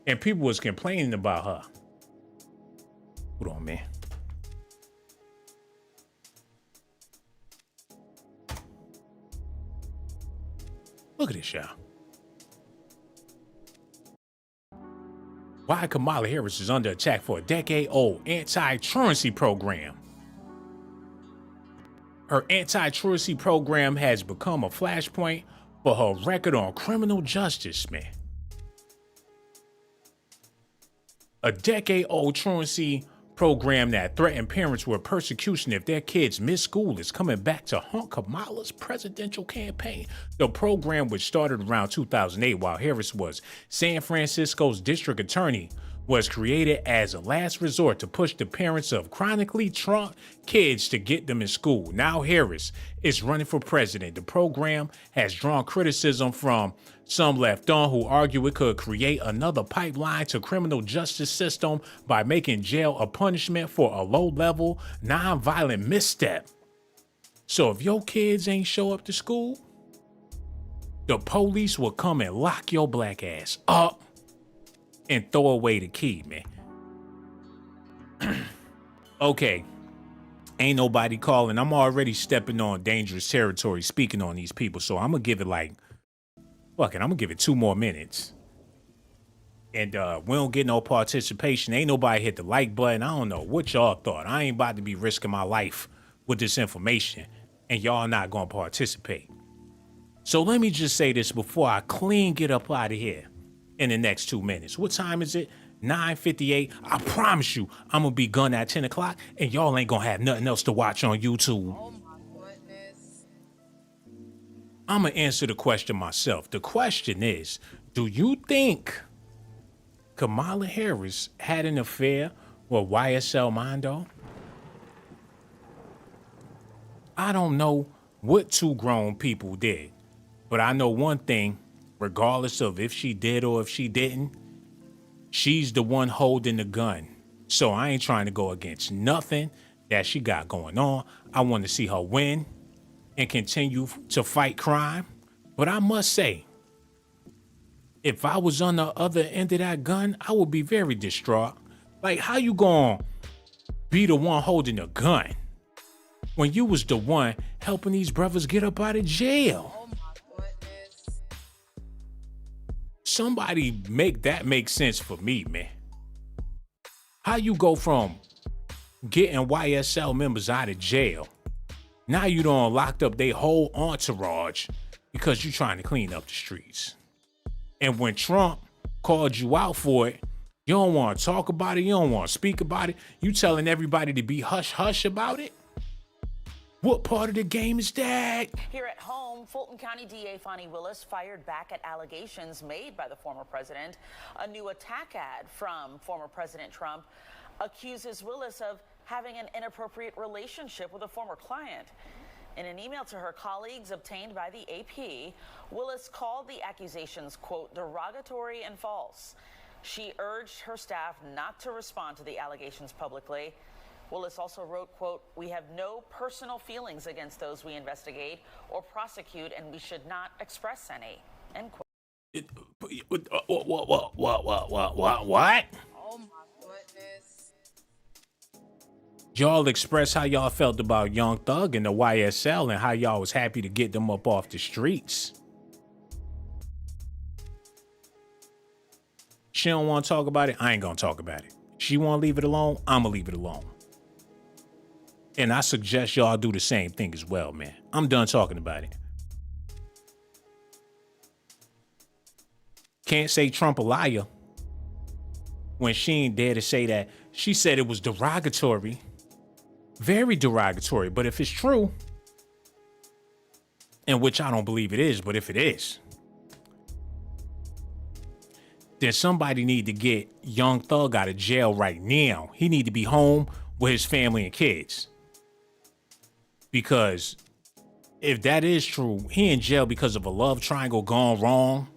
S1: And people was complaining about her. Hold on, man. Look at this, y'all. Why Kamala Harris is under attack for a decade-old anti-truancy program. Her anti-truancy program has become a flashpoint for her record on criminal justice, man. A decade-old truancy program that threatened parents with persecution if their kids miss school is coming back to haunt Kamala's presidential campaign. The program, which started around 2008 while Harris was San Francisco's district attorney, was created as a last resort to push the parents of chronically truant kids to get them in school. Now Harris is running for president. The program has drawn criticism from some left on who argue it could create another pipeline to criminal justice system by making jail a punishment for a low-level, non-violent misstep. So if your kids ain't show up to school, the police will come and lock your black ass up and throw away the key, man. Okay. Ain't nobody calling. I'm already stepping on dangerous territory speaking on these people. So I'm going to give it I'm going to give it 2 more minutes. And we don't get no participation. Ain't nobody hit the like button. I don't know what y'all thought. I ain't about to be risking my life with this information. And y'all not going to participate. So let me just say this before I clean get up out of here. In the next 2 minutes. What time is it? 9:58. I promise you, I'm gonna be gone at 10 o'clock, and y'all ain't gonna have nothing else to watch on YouTube.
S4: Oh my goodness.
S1: I'm gonna answer the question myself. The question is, do you think Kamala Harris had an affair with YSL Mondo? I don't know what 2 grown people did, but I know one thing. Regardless of if she did or if she didn't, she's the one holding the gun. So I ain't trying to go against nothing that she got going on. I want to see her win and continue to fight crime. But I must say, if I was on the other end of that gun, I would be very distraught. Like, how you gonna be the one holding the gun when you was the one helping these brothers get up out of jail? Somebody make that make sense for me, man. How you go from getting YSL members out of jail, now you done locked up their whole entourage because you trying to clean up the streets. And when Trump called you out for it, you don't want to talk about it, you don't want to speak about it, you telling everybody to be hush-hush about it? What part of the game is that?
S5: Here at home, Fulton County DA Fani Willis fired back at allegations made by the former president. A new attack ad from former President Trump accuses Willis of having an inappropriate relationship with a former client. In an email to her colleagues obtained by the AP, Willis called the accusations, quote, derogatory and false. She urged her staff not to respond to the allegations publicly. Willis also wrote, quote, we have no personal feelings against those we investigate or prosecute, and we should not express any, end quote.
S1: What?
S4: Oh my goodness.
S1: Y'all express how y'all felt about Young Thug and the YSL and how y'all was happy to get them up off the streets. She don't want to talk about it. I ain't gonna talk about it. She want to leave it alone. I'm gonna leave it alone. And I suggest y'all do the same thing as well, man. I'm done talking about it. Can't say Trump a liar when she ain't dare to say that. She said it was derogatory. Very derogatory. But if it's true, and which I don't believe it is, but if it is, then somebody need to get Young Thug out of jail right now. He need to be home with his family and kids. Because if that is true, he in jail because of a love triangle gone wrong.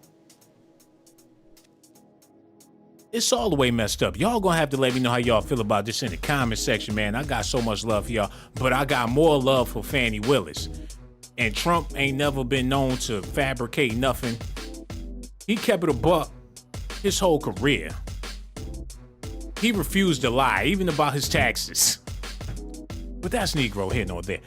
S1: It's all the way messed up. Y'all gonna have to let me know how y'all feel about this in the comment section, man. I got so much love for y'all, but I got more love for Fani Willis. And Trump ain't never been known to fabricate nothing. He kept it a buck his whole career. He refused to lie, even about his taxes. But that's Negro here nor there.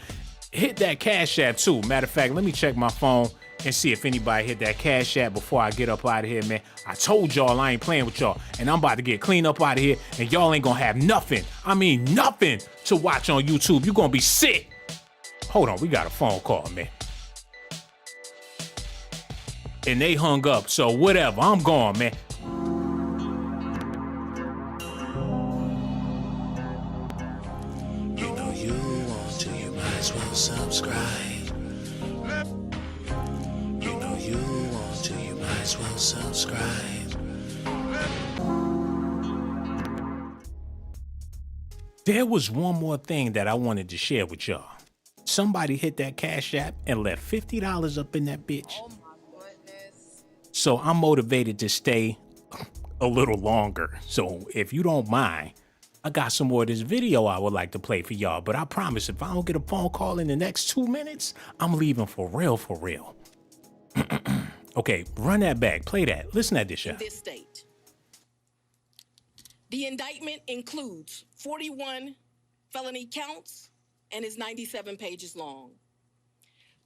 S1: Hit that Cash App too. Matter of fact, let me check my phone and see if anybody hit that Cash App before I get up out of here, man. I told y'all I ain't playing with y'all, and I'm about to get clean up out of here, and y'all ain't gonna have nothing, I mean nothing, to watch on YouTube. You gonna be sick. Hold on, we got a phone call, man. And they hung up, so whatever, I'm gone, man.
S10: You know you want to, you might as well subscribe. You know you want to, you might as well subscribe.
S1: There was one more thing that I wanted to share with y'all. Somebody hit that Cash App and left $50 up in that bitch.
S4: Oh my goodness.
S1: So I'm motivated to stay a little longer. So if you don't mind, I got some more of this video I would like to play for y'all. But I promise if I don't get a phone call in the next 2 minutes, I'm leaving for real, for real. Okay, run that back. Play that. Listen at this, y'all.
S9: In this state. The indictment includes 41 felony counts and is 97 pages long.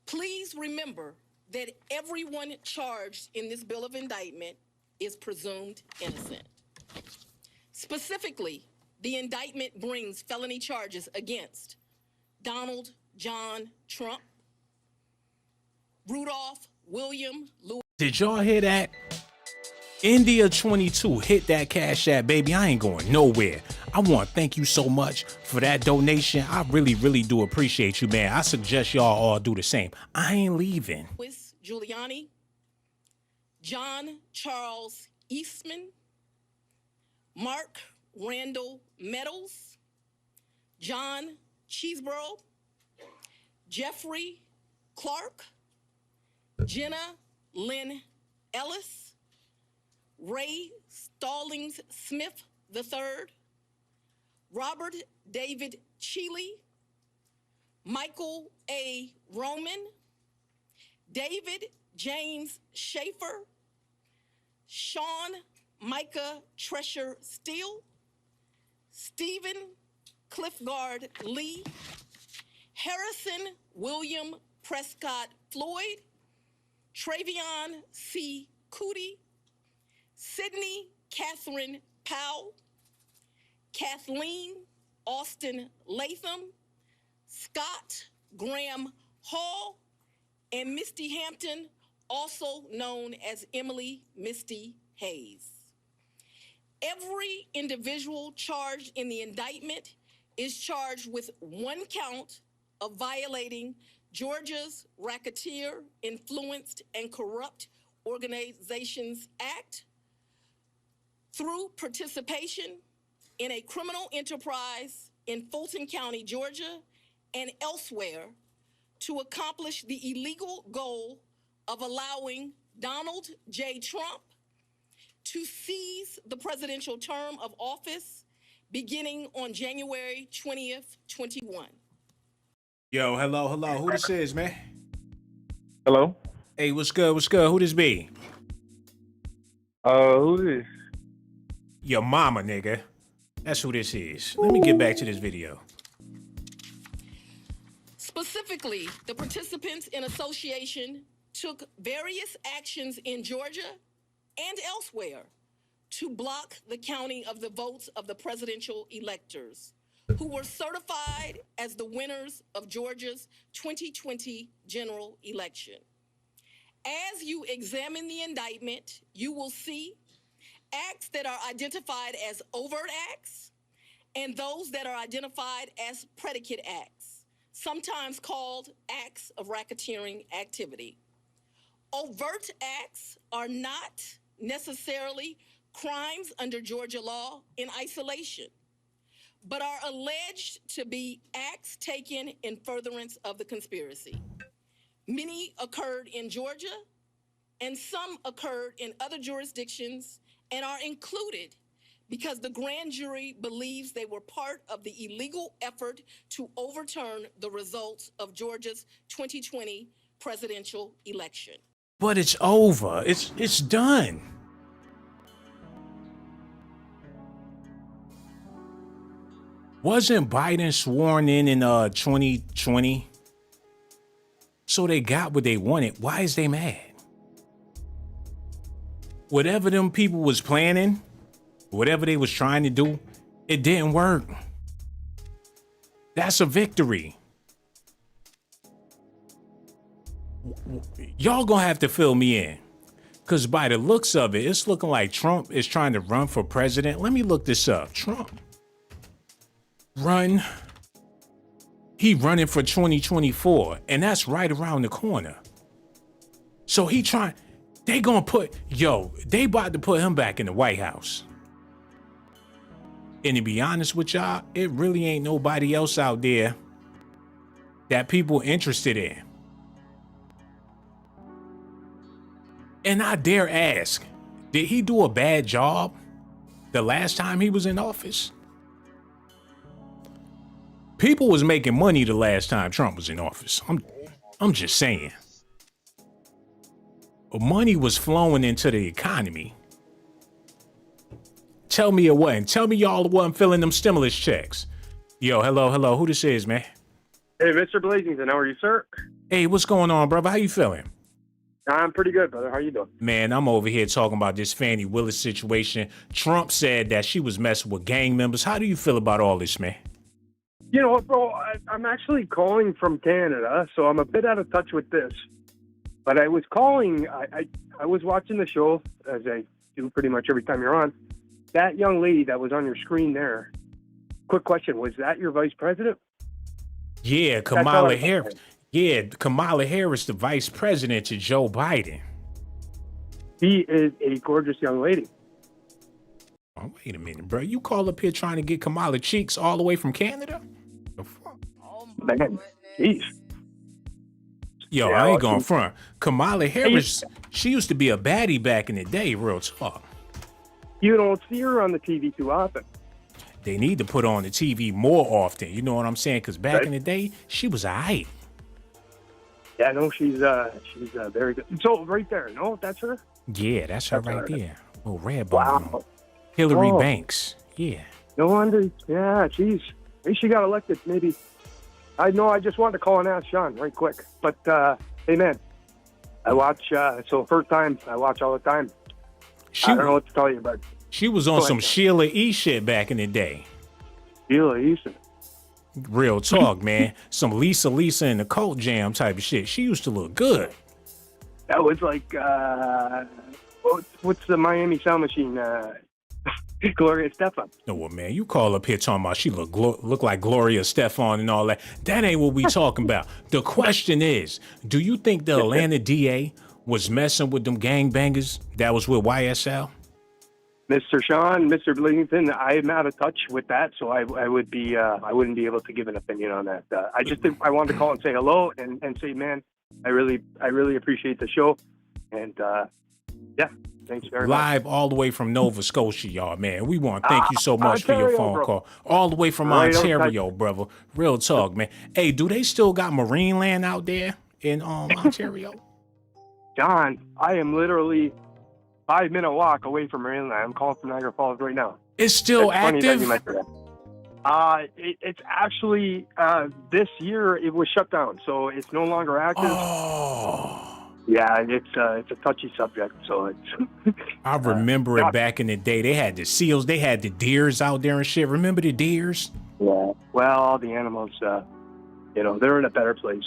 S9: Please remember that everyone charged in this bill of indictment is presumed innocent. Specifically, the indictment brings felony charges against Donald John Trump, Rudolph William Louis.
S1: Did y'all hear that? India 22, hit that Cash App, baby. I ain't going nowhere. I want to thank you so much for that donation. I really, really do appreciate you, man. I suggest y'all all do the same. I ain't leaving.
S9: Giuliani, John Charles Eastman, Mark Randall Meadows, John Cheeseborough, Jeffrey Clark, Jenna Lynn Ellis, Ray Stallings Smith III, Robert David Cheeley, Michael A. Roman, David James Schaefer, Sean Micah Tresher Steele, Stephen Cliffgard Lee, Harrison William Prescott Floyd, Travion C. Cootie, Sydney Catherine Powell, Kathleen Austin Latham, Scott Graham Hall, and Misty Hampton, also known as Emily Misty Hayes. Every individual charged in the indictment is charged with one count of violating Georgia's Racketeer, Influenced, and Corrupt Organizations Act through participation in a criminal enterprise in Fulton County, Georgia, and elsewhere to accomplish the illegal goal of allowing Donald J. Trump to seize the presidential term of office beginning on January 20th, 21.
S1: Yo, hello. Who this is, man?
S11: Hello?
S1: Hey, what's good? Who this be?
S11: Who this?
S1: Your mama, nigga. That's who this is. Let me get back to this video.
S9: Specifically, the participants in association took various actions in Georgia and elsewhere to block the counting of the votes of the presidential electors who were certified as the winners of Georgia's 2020 general election. As you examine the indictment, you will see acts that are identified as overt acts and those that are identified as predicate acts, sometimes called acts of racketeering activity. Overt acts are not necessarily crimes under Georgia law in isolation, but are alleged to be acts taken in furtherance of the conspiracy. Many occurred in Georgia, and some occurred in other jurisdictions and are included because the grand jury believes they were part of the illegal effort to overturn the results of Georgia's 2020 presidential election.
S1: But it's over. It's done. Wasn't Biden sworn in 2020? So they got what they wanted. Why is they mad? Whatever them people was planning, whatever they was trying to do, it didn't work. That's a victory. Y'all gonna have to fill me in. Because by the looks of it, it's looking like Trump is trying to run for president. Let me look this up. Trump. He running for 2024, and that's right around the corner. So they about to put him back in the White House. And to be honest with y'all, it really ain't nobody else out there that people interested in. And I dare ask, did he do a bad job the last time he was in office? People was making money the last time Trump was in office. I'm just saying. Money was flowing into the economy. Tell me it wasn't. Tell me y'all wasn't filling them stimulus checks. Yo, hello. Who this is, man?
S12: Hey, Mr. Blazington, how are you, sir?
S1: Hey, what's going on, brother? How you feeling?
S12: I'm pretty good, brother. How you doing?
S1: Man, I'm over here talking about this Fani Willis situation. Trump said that she was messing with gang members. How do you feel about all this, man?
S12: You know what, bro? I'm actually calling from Canada, so I'm a bit out of touch with this. But I was calling, I was watching the show, as I do pretty much every time you're on. That young lady that was on your screen there, quick question, was that your vice president?
S1: Yeah, Kamala Harris. Yeah, Kamala Harris, the vice president to Joe Biden.
S12: She is a gorgeous young lady.
S1: Oh, wait a minute, bro. You call up here trying to get Kamala cheeks all the way from Canada? The fuck?
S4: Oh
S12: Man, jeez.
S1: Yo,
S12: Yeah,
S1: I ain't going front. Kamala Harris, she used to be a baddie back in the day, real talk.
S12: You don't see her on the TV too often.
S1: They need to put her on the TV more often. You know what I'm saying? Because back in the day, she was aight.
S12: Yeah, no, she's very good. So right there, no, that's her?
S1: Yeah, that's her right there. Oh, red
S12: Wow.
S1: bone. Hillary
S12: Oh.
S1: Banks. Yeah.
S12: No wonder. Yeah, geez. Maybe she got elected. Maybe. I know. I just wanted to call and ask Sean right quick. But, hey, man, I watch, so first time, I watch all the time. I don't know what to tell you, but.
S1: She was on some Sheila E. shit back in the day.
S12: Sheila Easton.
S1: Real talk, man. Some Lisa and the Cult Jam type of shit. She used to look good.
S12: That was like, what's the Miami Sound Machine? Gloria Estefan.
S1: No, well, man, you call up here talking about she look like Gloria Estefan and all that. That ain't what we talking about. The question is, do you think the Atlanta DA was messing with them gangbangers that was with YSL?
S12: Mr. Sean, Mr. Blazington, I'm out of touch with that, so I wouldn't be able to give an opinion on that. I wanted to call and say hello and say, man, I really appreciate the show, and yeah, thanks very much.
S1: Live all the way from Nova Scotia, y'all, man. We want to thank you so much
S12: Ontario,
S1: for your phone call. All the way from
S12: Right,
S1: Ontario, brother. Real talk, man. Hey, do they still got Marine Land out there in Ontario?
S12: John, I am literally 5-minute walk away from Marineland. I'm calling from Niagara Falls right now.
S1: It's still
S12: funny that
S1: active?
S12: you mentioned that. It's actually this year it was shut down, so it's no longer active.
S1: Oh.
S12: Yeah, it's a touchy subject, so it's.
S1: I remember it back in the day. They had the seals, they had the deers out there and shit. Remember the deers?
S12: Yeah. Well, all the animals, they're in a better place,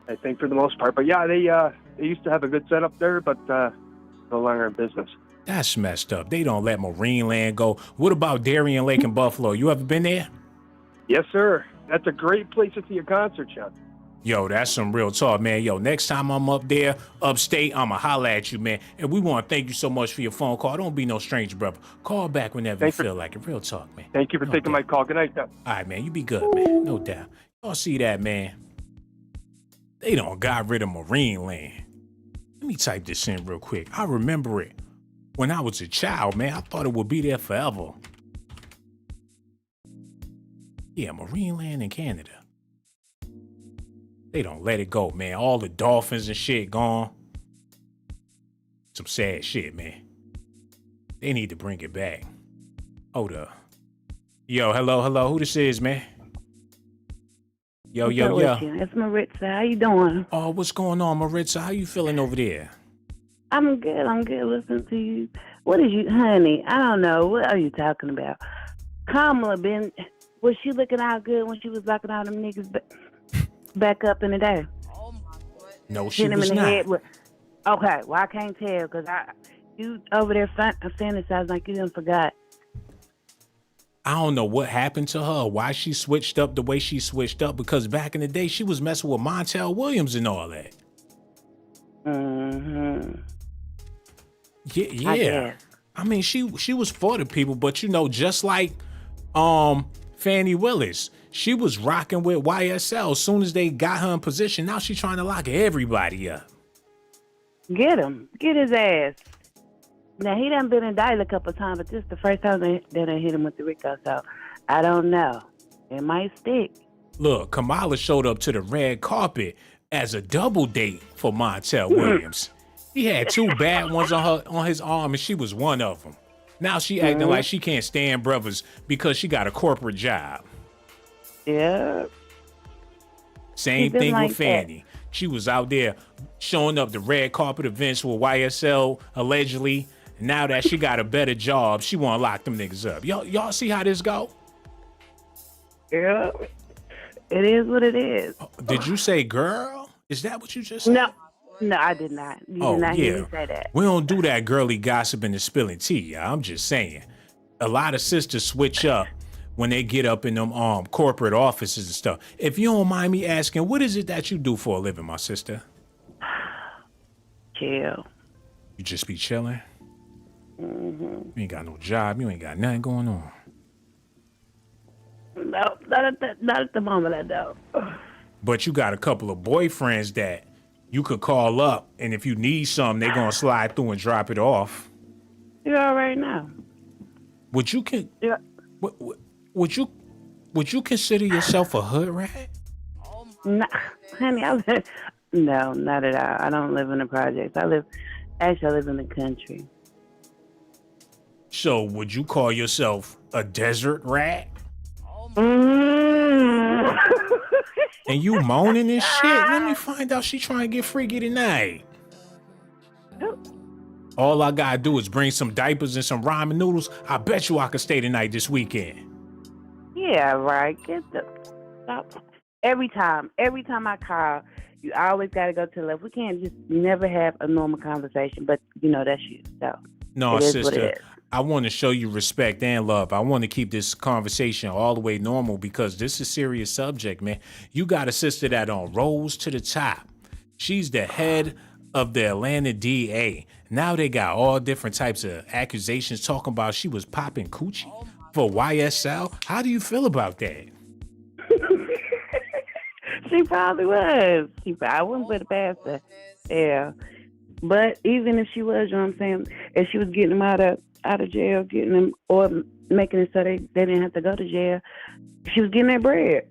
S12: I think, for the most part. But yeah, they used to have a good setup there, but no longer in business.
S1: That's messed up. They don't let Marine Land go. What about Darien Lake in Buffalo? You ever been there?
S12: Yes, sir. That's a great place to see a concert, Sean.
S1: Yo, that's some real talk, man. Yo, next time I'm up there, upstate, I'ma holla at you, man. And we want to thank you so much for your phone call. Don't be no stranger, brother. Call back whenever you feel like it. Real talk, man.
S12: Thank you for taking my call. Good night, though.
S1: All right, man. You be good, man. No doubt. Y'all see that, man? They done got rid of Marine Land. Let me type this in real quick. I remember it when I was a child, man. I thought it would be there forever. Yeah, Marine land in Canada. They don't let it go, man. All the dolphins and shit gone. Some sad shit, man. They need to bring it back. Hold up. Yo, hello. Who this is, man? Yo.
S13: It's Maritza. How you doing?
S1: Oh, what's going on, Maritza? How you feeling over there?
S13: I'm good. Listening to you. What is you, honey? I don't know. What are you talking about? Kamala was she looking out good when she was locking all them niggas back up in the day?
S1: No, she was not.
S13: Okay, well, I can't tell because you over there fantasizing like you done forgot.
S1: I don't know what happened to her, why she switched up the way she switched up, because back in the day, she was messing with Montel Williams and all that.
S13: Mm-hmm.
S1: Yeah. I mean, she was for the people, but you know, just like Fani Willis, she was rocking with YSL. As soon as they got her in position, now she's trying to lock everybody up.
S13: Get him. Get his ass. Now, he done been indicted a couple of times, but this is the first time they hit him with the RICO, so I don't know. It might stick.
S1: Look, Kamala showed up to the red carpet as a double date for Montel Williams. He had two bad ones on his arm, and she was one of them. Now she acting like she can't stand brothers because she got a corporate job.
S13: Yeah.
S1: Same thing with Fani. She was out there showing up the red carpet events with YSL, allegedly. Now that she got a better job, she want to lock them niggas up. Y'all see how this go?
S13: Yeah. It is what it is.
S1: Did you say girl? Is that what you just said?
S13: No, I did not. You did not hear me say that.
S1: We don't do that girly gossiping and spilling tea, y'all. I'm just saying. A lot of sisters switch up when they get up in them corporate offices and stuff. If you don't mind me asking, what is it that you do for a living, my sister?
S13: Chill.
S1: You just be chilling?
S13: Mm-hmm.
S1: You ain't got no job. You ain't got nothing going on.
S13: No, not at the moment, I don't.
S1: But you got a couple of boyfriends that you could call up, and if you need something, they gonna slide through and drop it off.
S13: You already know.
S1: Would you consider yourself a hood rat?
S13: No, honey, no, not at all. I don't live in the projects. I live in the country.
S1: So would you call yourself a desert rat? And you moaning and shit? Let me find out she trying to get freaky tonight. All I gotta do is bring some diapers and some ramen noodles. I bet you I could stay tonight this weekend.
S13: Yeah, right. Stop. Every time I call, you always gotta go to the left. We can't just never have a normal conversation, but you know that's you. So
S1: no, sister, I want to show you respect and love. I want to keep this conversation all the way normal because this is a serious subject, man. You got a sister that rose to the top. She's the head of the Atlanta DA. Now they got all different types of accusations talking about she was popping coochie for YSL. How do you feel about that?
S13: She probably was. I wouldn't put it past her. Yeah. But even if she was, you know what I'm saying, if she was getting them out of jail, getting them or making it so they didn't have to go to jail, she was getting that bread.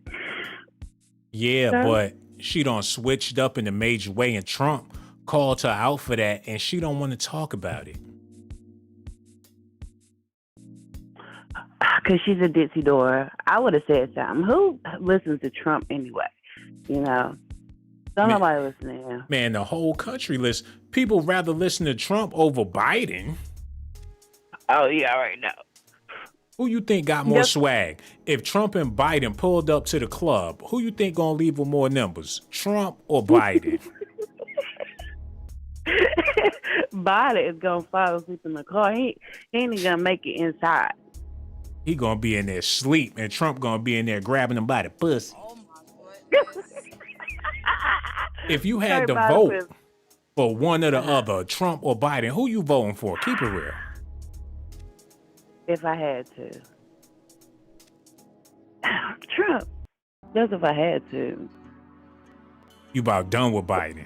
S1: Yeah, so, but she done switched up in a major way, and Trump called her out for that, and she don't want to talk about it.
S13: Because she's a ditzy door. I would have said something. Who listens to Trump anyway? You know? Don't nobody listen to him.
S1: Man, the whole country listens. People rather listen to Trump over Biden.
S13: Oh, yeah, I already know.
S1: Who you think got more swag? If Trump and Biden pulled up to the club, who you think gonna leave with more numbers? Trump or Biden?
S13: Biden is gonna fall asleep in the car. He ain't even gonna make it inside.
S1: He gonna be in there sleep, and Trump gonna be in there grabbing him by the pussy. If you had to vote for one or the other, Trump or Biden, who you voting for? Keep it real.
S13: If I had to. Trump. That's if I had to.
S1: You about done with Biden?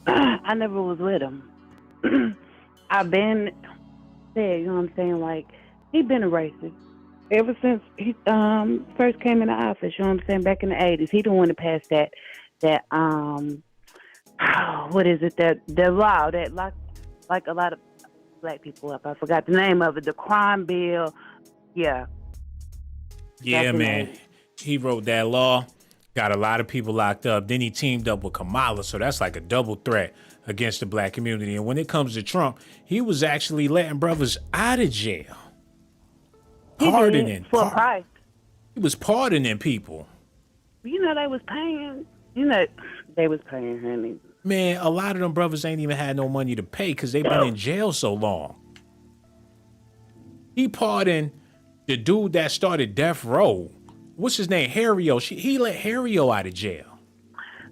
S13: I never was with him. I've been said, you know what I'm saying? Like, he been a racist. Ever since he first came into office, you know what I'm saying, back in the 80s, he the one to pass that what is it, that the law that locked like a lot of black people up. I forgot the name of it. The crime bill. Yeah.
S1: Yeah, man. He wrote that law, got a lot of people locked up. Then he teamed up with Kamala, so that's like a double threat against the black community. And when it comes to Trump, he was actually letting brothers out of jail. Pardoning.
S13: For a price.
S1: He was pardoning people.
S13: You know, they was paying. You know, they was paying, honey.
S1: Man, a lot of them brothers ain't even had no money to pay because they've been in jail so long. He pardoned the dude that started Death Row. What's his name? Harry-O. He let Harry-O out of jail.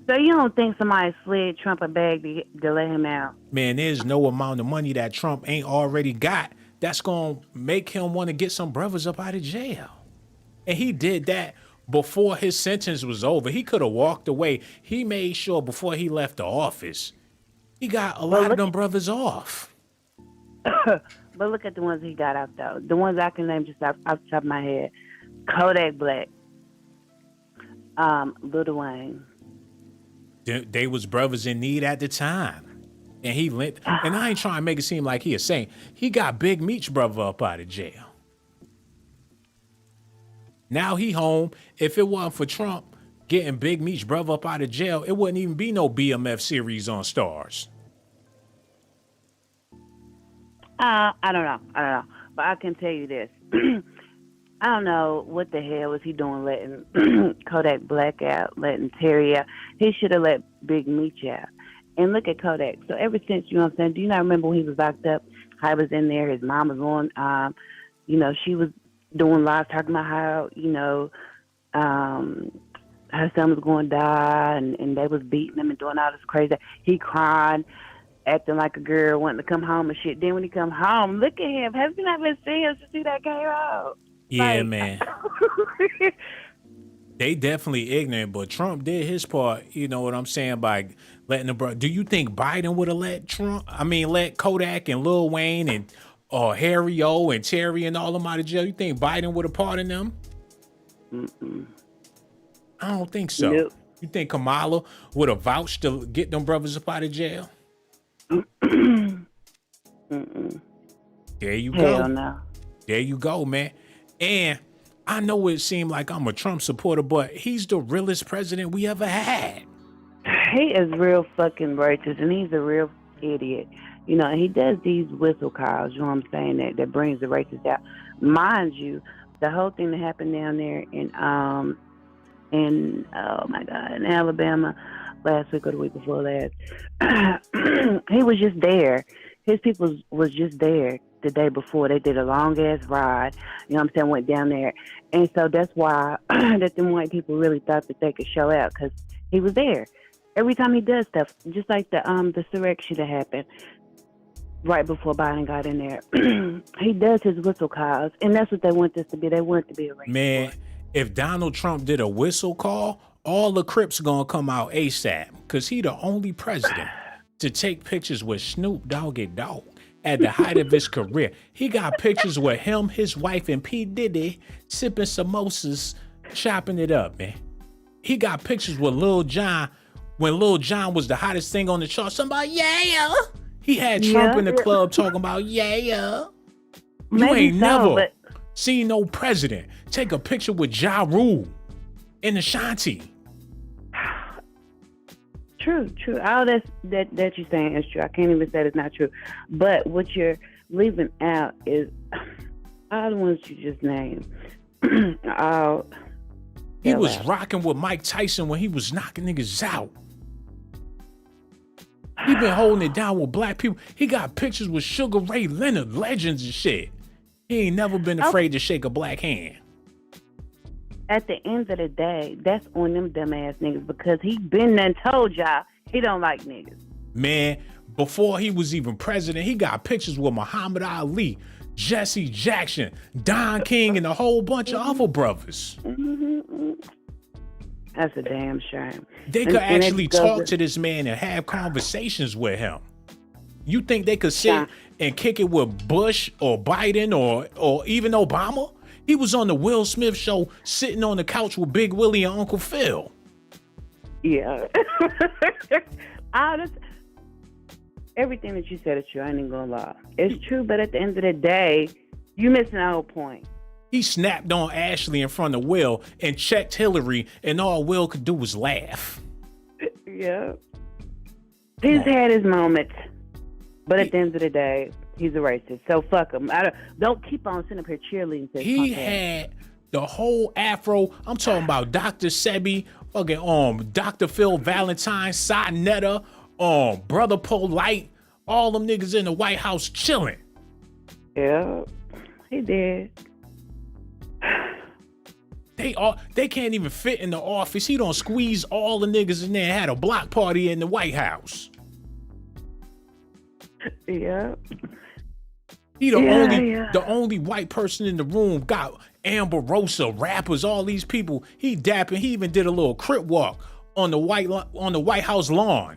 S13: So you don't think somebody slid Trump a bag to let him out?
S1: Man, there's no amount of money that Trump ain't already got that's going to make him want to get some brothers up out of jail. And he did that before his sentence was over. He could have walked away. He made sure before he left the office, he got a lot of them brothers off.
S13: But look at the ones he got out, though. The ones I can name just off the top of my head. Kodak Black. Lil Wayne.
S1: They was brothers in need at the time. And he lent, and I ain't trying to make it seem like he a saint. He got Big Meech's brother up out of jail. Now he home. If it wasn't for Trump getting Big Meech's brother up out of jail, it wouldn't even be no BMF series on Stars.
S13: I don't know. But I can tell you this. I don't know what the hell was he doing letting Kodak Black out, letting Terry out. He should have let Big Meech out. And look at Kodak. So ever since, you know what I'm saying, do you not remember when he was locked up, how he was in there, his mom was on, she was doing live talking about how, her son was going to die and they was beating him and doing all this crazy. He cried, acting like a girl, wanting to come home and shit. Then when he come home, look at him. Have you not been seeing him since that came out?
S1: Yeah, man. They definitely ignorant, but Trump did his part, you know what I'm saying, by letting the brother. Do you think Biden would have let Kodak and Lil Wayne and Harry-O and Terry and all them out of jail? You think Biden would have pardoned them?
S13: Mm-mm.
S1: I don't think so.
S13: Nope.
S1: You think Kamala would have vouched to get them brothers up out of jail?
S13: Mm-mm.
S1: There you go.
S13: Hell no.
S1: There you go, man. And I know it seemed like I'm a Trump supporter, but he's the realest president we ever had.
S13: He is real fucking righteous, and he's a real idiot. You know, and he does these whistle calls, you know what I'm saying, that brings the racists out. Mind you, the whole thing that happened down there in Alabama last week or the week before last, he was just there. His people was just there the day before. They did a long-ass ride, you know what I'm saying, went down there. And so that's why that them white people really thought that they could show out, because he was there. Every time he does stuff, just like the insurrection that happened right before Biden got in there, he does his whistle calls, and that's what they want this to be. They want it to be a race.
S1: Man, if Donald Trump did a whistle call, all the Crips gonna come out ASAP, because he the only president to take pictures with Snoop Doggy Dogg at the height of his career. He got pictures with him, his wife, and P. Diddy sipping samosas, chopping it up, man. He got pictures with Lil Jon when Lil Jon was the hottest thing on the chart. Somebody, yeah. He had Trump in the club talking about, yeah. You ain't never seen no president take a picture with Ja Rule in Ashanti.
S13: True. All that you're saying is true. I can't even say it's not true. But what you're leaving out is all the ones you just named.
S1: He was rocking with Mike Tyson when he was knocking niggas out. He been holding it down with black people. He got pictures with Sugar Ray Leonard, legends and shit. He ain't never been afraid to shake a black hand.
S13: At the end of the day, that's on them dumbass niggas, because he been and told y'all he don't like niggas.
S1: Man, before he was even president, he got pictures with Muhammad Ali, Jesse Jackson, Don King, and a whole bunch of other brothers.
S13: That's a damn shame.
S1: They could actually talk to this man and have conversations with him. You think they could sit and kick it with Bush or Biden or even Obama? He was on the Will Smith show sitting on the couch with Big Willie and Uncle Phil.
S13: Yeah. Everything that you said is true. I ain't even gonna lie. It's true, but at the end of the day, you missing the whole point.
S1: He snapped on Ashley in front of Will and checked Hillary, and all Will could do was laugh.
S13: Yeah. He's had his moments, but at the end of the day, he's a racist. So fuck him. Don't keep on sitting up here cheerleading.
S1: He had the whole afro. I'm talking about Dr. Sebi, fucking Dr. Phil Valentine, Sonetta, Brother Polite, all them niggas in the White House chilling.
S13: Yeah, he did.
S1: They can't even fit in the office. He don't squeeze all the niggas in there and had a block party in the White House.
S13: Yeah.
S1: He the only white person in the room. Got Amber Rosa, rappers, all these people. He dapping. He even did a little crip walk on the White House lawn.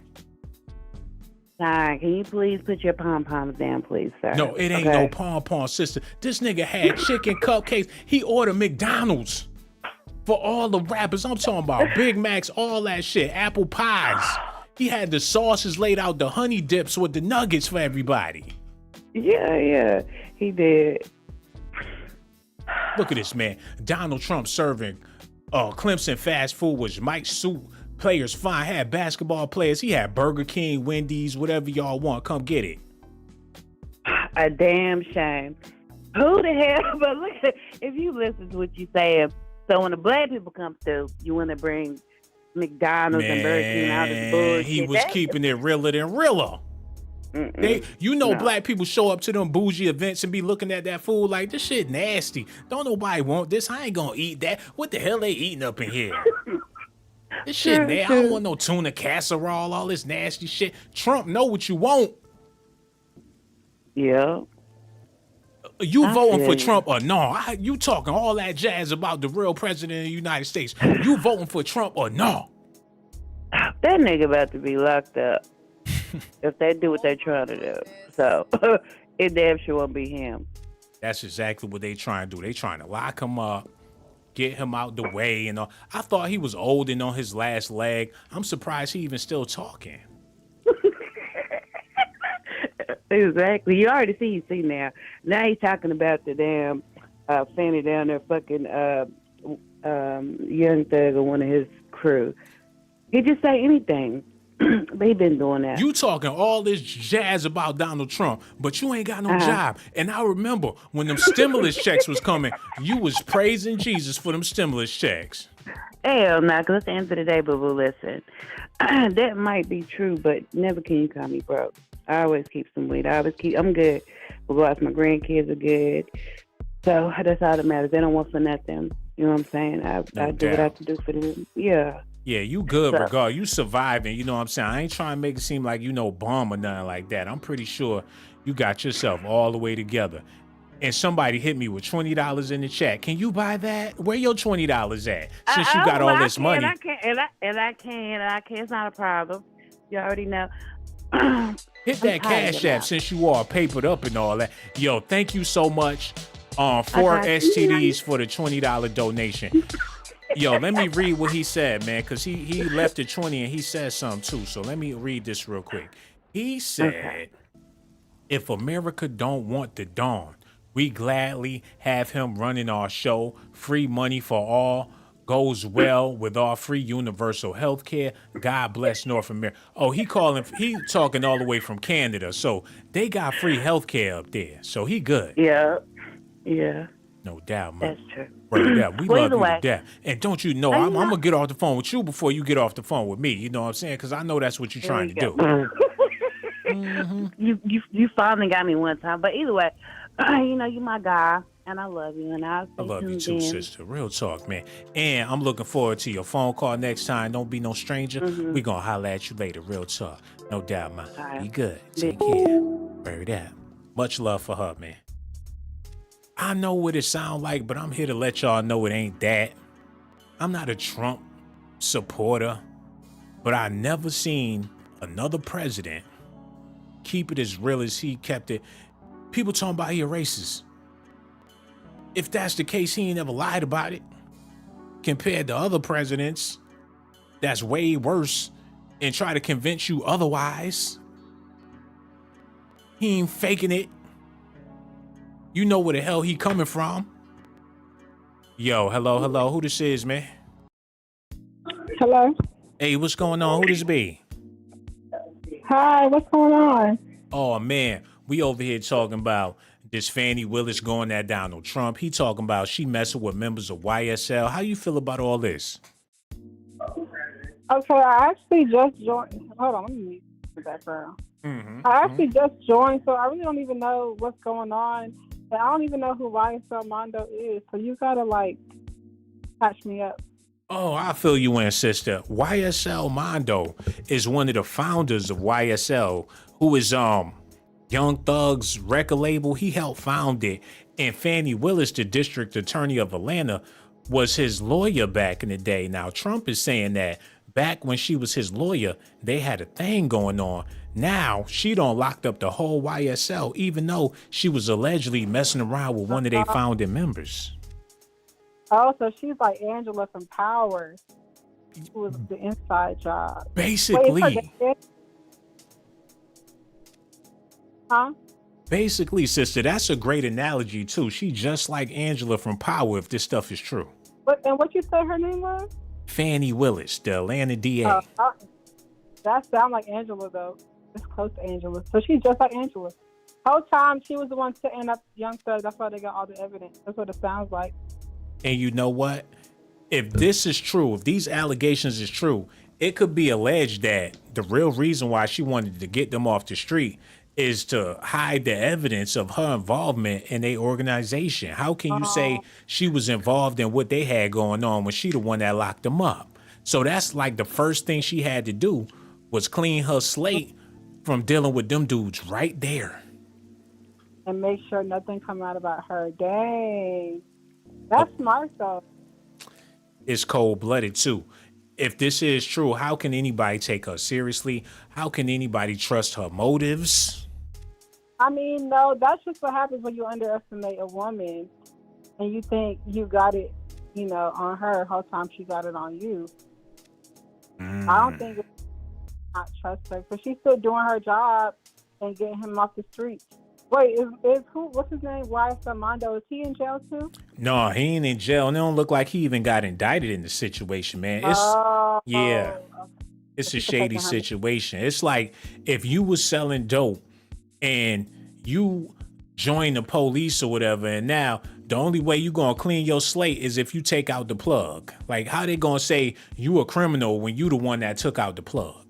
S13: Sorry, can you please put your pom-poms down, please, sir?
S1: No, it ain't no pom-pom, sister. This nigga had chicken cupcakes. He ordered McDonald's for all the rappers. I'm talking about Big Macs, all that shit, apple pies. He had the sauces laid out, the honey dips with the nuggets for everybody.
S13: Yeah, he did.
S1: Look at this, man. Donald Trump serving Clemson fast food, which Mike suit players fine. Had basketball players. He had Burger King, Wendy's, whatever y'all want. Come get it.
S13: A damn shame. Who the hell? But look, if you listen to what you saying, so when the black people come through, you want to bring McDonald's and Burger King out of bullshit.
S1: He was keeping it realer than realer. Black people show up to them bougie events and be looking at that food like, this shit nasty. Don't nobody want this. I ain't gonna eat that. What the hell they eating up in here? This shit nasty. I don't want no tuna casserole, all this nasty shit. Trump know what you want.
S13: Yeah.
S1: You voting for Trump or no? You talking all that jazz about the real president of the United States. You voting for Trump or no?
S13: That nigga about to be locked up if they do what they're trying to do. So it damn sure won't be him.
S1: That's exactly what they trying to do. They trying to lock him up, get him out the way. And I thought he was old and on his last leg. I'm surprised he even still talking.
S13: Exactly. You already see now. Now he's talking about the damn Fanny down there fucking Young Thug or one of his crew. He just say anything. They been doing that.
S1: You talking all this jazz about Donald Trump, but you ain't got no job. And I remember when them stimulus checks was coming, you was praising Jesus for them stimulus checks.
S13: Hell no, because at the end of the day, boo-boo, listen, that might be true, but never can you call me broke. I always keep some weed. I'm good. Because my grandkids are good. So that's all that matters. They don't want for nothing. You know what I'm saying? I do what I have to do for them. Yeah.
S1: Yeah, you good, regard. You surviving. You know what I'm saying? I ain't trying to make it seem like you bum or nothing like that. I'm pretty sure you got yourself all the way together. And somebody hit me with $20 in the chat. Can you buy that? Where your $20 at? Since you got all this money.
S13: I can. It's not a problem. You already know.
S1: Hit that Cash App since you all papered up and all that. Yo, thank you so much for STDs for the $20 donation. Yo, let me read what he said, man, because he left it 20 and he said something too. So let me read this real quick. He said, if America don't want the Dawn, we gladly have him running our show. Free money for all. Goes well with our free universal health care. God bless North America. Oh, he talking all the way from Canada. So they got free health care up there. So he good.
S13: Yeah.
S1: No doubt, man.
S13: That's true.
S1: Right, yeah, we love you to death. And don't you know, I'm going to get off the phone with you before you get off the phone with me. You know what I'm saying? Because I know that's what you're trying to do.
S13: You finally got me one time. But either way, you my guy. And I love you. And I
S1: love you too, sister. Real talk, man. And I'm looking forward to your phone call next time. Don't be no stranger. We going to holler at you later. Real talk. No doubt, man.
S13: Right.
S1: Be good. Take care. Bury that. Much love for her, man. I know what it sound like, but I'm here to let y'all know it ain't that. I'm not a Trump supporter, but I never seen another president keep it as real as he kept it. People talking about he a racist. If that's the case, he ain't never lied about it. Compared to other presidents, that's way worse and try to convince you otherwise. He ain't faking it. You know where the hell he coming from. Yo, hello. Who this is, man?
S14: Hello.
S1: Hey, what's going on? Who this be?
S14: Hi, what's going on?
S1: Oh, man. We over here talking about this Fani Willis going at Donald Trump. He talking about she messing with members of YSL. How you feel about all this?
S14: Okay, I actually just joined. Hold on, let me mute the background. I actually just joined, so I really don't even know what's going on. And I don't even know who YSL Mondo is, so you gotta, like, catch me up.
S1: Oh, I feel you in, sister. YSL Mondo is one of the founders of YSL, who is Young Thug's record label. He helped found it. And Fani Willis, the district attorney of Atlanta, was his lawyer back in the day. Now, Trump is saying that back when she was his lawyer, they had a thing going on. Now, she done locked up the whole YSL, even though she was allegedly messing around with one of their founding members.
S14: Oh, so she's like Angela from Power, who was the inside job.
S1: Basically.
S14: Huh?
S1: Basically, sister, that's a great analogy, too. She just like Angela from Power, if this stuff is true.
S14: And what you said her name was?
S1: Fani Willis, the Atlanta DA.
S14: That sounds like Angela, though. It's close to Angela. So she's just like Angela. Whole time, she was the one setting up Young Thug. That's why they got all the evidence. That's what it sounds like.
S1: And you know what? If this is true, if these allegations is true, it could be alleged that the real reason why she wanted to get them off the street is to hide the evidence of her involvement in a organization. How can you say she was involved in what they had going on when she the one that locked them up? So that's like the first thing she had to do was clean her slate from dealing with them dudes right there.
S14: And make sure nothing come out about her. Dang. That's smart, though.
S1: It's cold-blooded, too. If this is true, how can anybody take her seriously? How can anybody trust her motives?
S14: I mean, no, that's just what happens when you underestimate a woman and you think you got it, on her whole time she got it on you. I don't think it's not trust her because she's still doing her job and getting him off the streets. Wait, what's his name? YSL Mondo, is he in jail too?
S1: No, he ain't in jail. And it don't look like he even got indicted in the situation, man. It's a shady situation. It's like if you was selling dope and you join the police or whatever, and now the only way you gonna clean your slate is if you take out the plug. Like, how they gonna say you a criminal when you the one that took out the plug?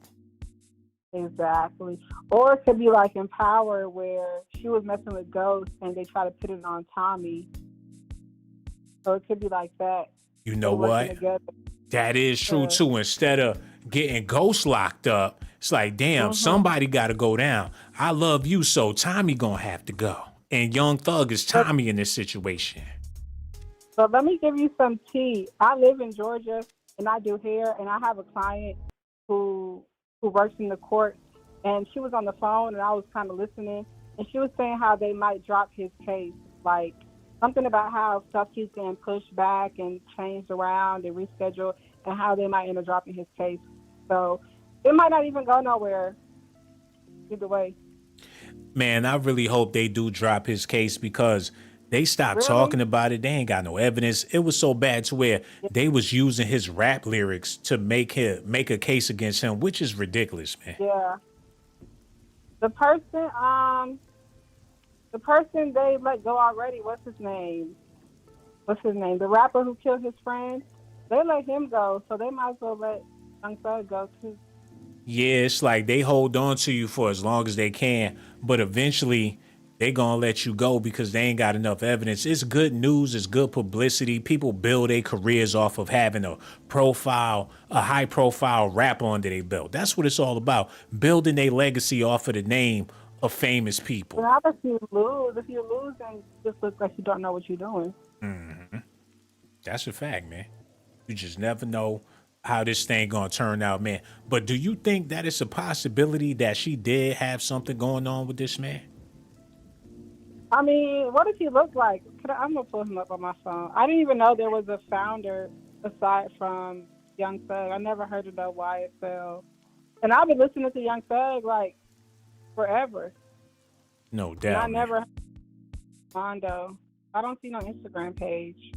S14: Exactly. Or it could be like in Power where she was messing with Ghost and they try to put it on Tommy. So it could be like that.
S1: You know what? That is true too. Instead of getting Ghost locked up, it's like, damn, somebody got to go down. I love you, so Tommy gonna have to go. And Young Thug is Tommy in this situation.
S14: But let me give you some tea. I live in Georgia and I do hair, and I have a client who works in the court, and she was on the phone and I was kind of listening, and she was saying how they might drop his case, like something about how stuff keeps getting pushed back and changed around and rescheduled, and how they might end up dropping his case. So it might not even go nowhere either way.
S1: Man, I really hope they do drop his case because they stopped talking about it. They ain't got no evidence. It was so bad to where they was using his rap lyrics to make a case against him, which is ridiculous, man.
S14: Yeah. The person they let go already, what's his name? The rapper who killed his friend, they let him go, so they might as well let Young Thug go too.
S1: Yeah, it's like they hold on to you for as long as they can, but eventually they gonna let you go because they ain't got enough evidence. It's good news, it's good publicity. People build their careers off of having a high profile rapper under their belt. That's what it's all about. Building their legacy off of the name of famous people.
S14: Now if you lose, then it just looks like you don't know what you're doing.
S1: Mm-hmm. That's a fact, man. You just never know how this thing gonna turn out, man. But do you think that it's a possibility that she did have something going on with this man?
S14: I mean, what does he look like? I'm gonna pull him up on my phone. I didn't even know there was a founder aside from Young Thug. I never heard of the YSL, and I've been listening to Young Thug like forever.
S1: No
S14: And
S1: doubt.
S14: I never heard of Mondo. I don't see no Instagram page.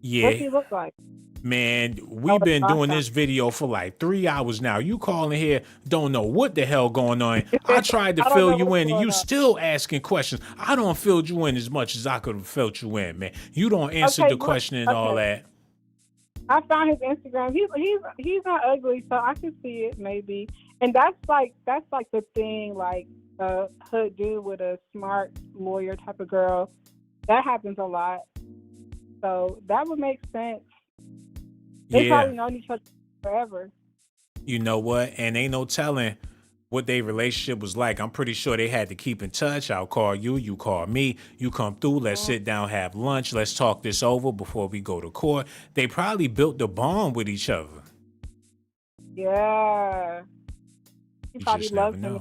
S1: Yeah.
S14: What's he look like?
S1: Man, we've been doing this video for like 3 hours now. You calling here, don't know what the hell going on. I tried to fill you in and you still asking questions. I don't filled you in as much as I could have filled you in, man. You don't answer the question and all that.
S14: I found his Instagram. He's not ugly, so I can see it maybe. And that's like the thing, like a hood dude with a smart lawyer type of girl. That happens a lot. So that would make sense. They probably known each other forever.
S1: You know what? And ain't no telling what their relationship was like. I'm pretty sure they had to keep in touch. I'll call you, you call me, you come through, let's sit down, have lunch, let's talk this over before we go to court. They probably built the bond with each other.
S14: Yeah. He probably loves him.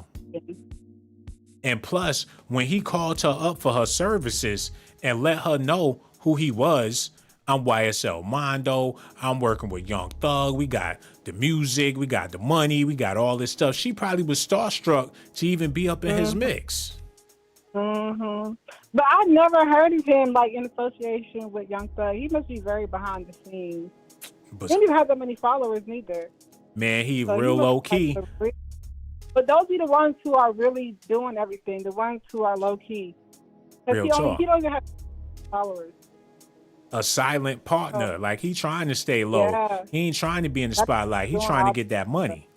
S1: And plus, when he called her up for her services and let her know who he was, I'm YSL Mondo, I'm working with Young Thug, we got the music, we got the money, we got all this stuff. She probably was starstruck to even be up in his mix.
S14: Mm-hmm. But I never heard of him like in association with Young Thug. He must be very behind the scenes. He didn't even have that many followers neither.
S1: Man, he real low key.
S14: But those be the ones who are really doing everything, the ones who are low key.
S1: Real
S14: he
S1: talk.
S14: don't even have followers.
S1: A silent partner. Like he trying to stay low.
S14: Yeah.
S1: He ain't trying to be in the spotlight. He trying to get that money.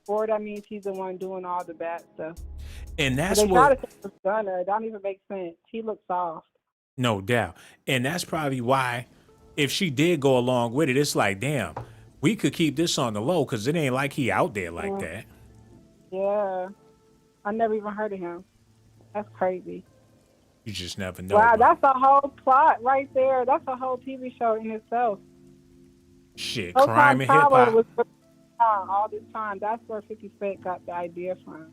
S14: Or that means he's the one doing all the bad stuff.
S1: And that's
S14: they
S1: what
S14: try to say it's Gunner. It don't even make sense. He looks soft.
S1: no doubt. And that's probably why if she did go along with it, it's like, damn, we could keep this on the low because it ain't like he out there like that.
S14: Yeah. I never even heard of him. That's crazy.
S1: You just never know.
S14: Wow,
S1: man.
S14: that's a whole plot right there. That's a whole TV show in itself.
S1: Shit,
S14: Whole
S1: crime and hip
S14: Tyler
S1: hop.
S14: was all this time. That's where 50 Cent got the idea from.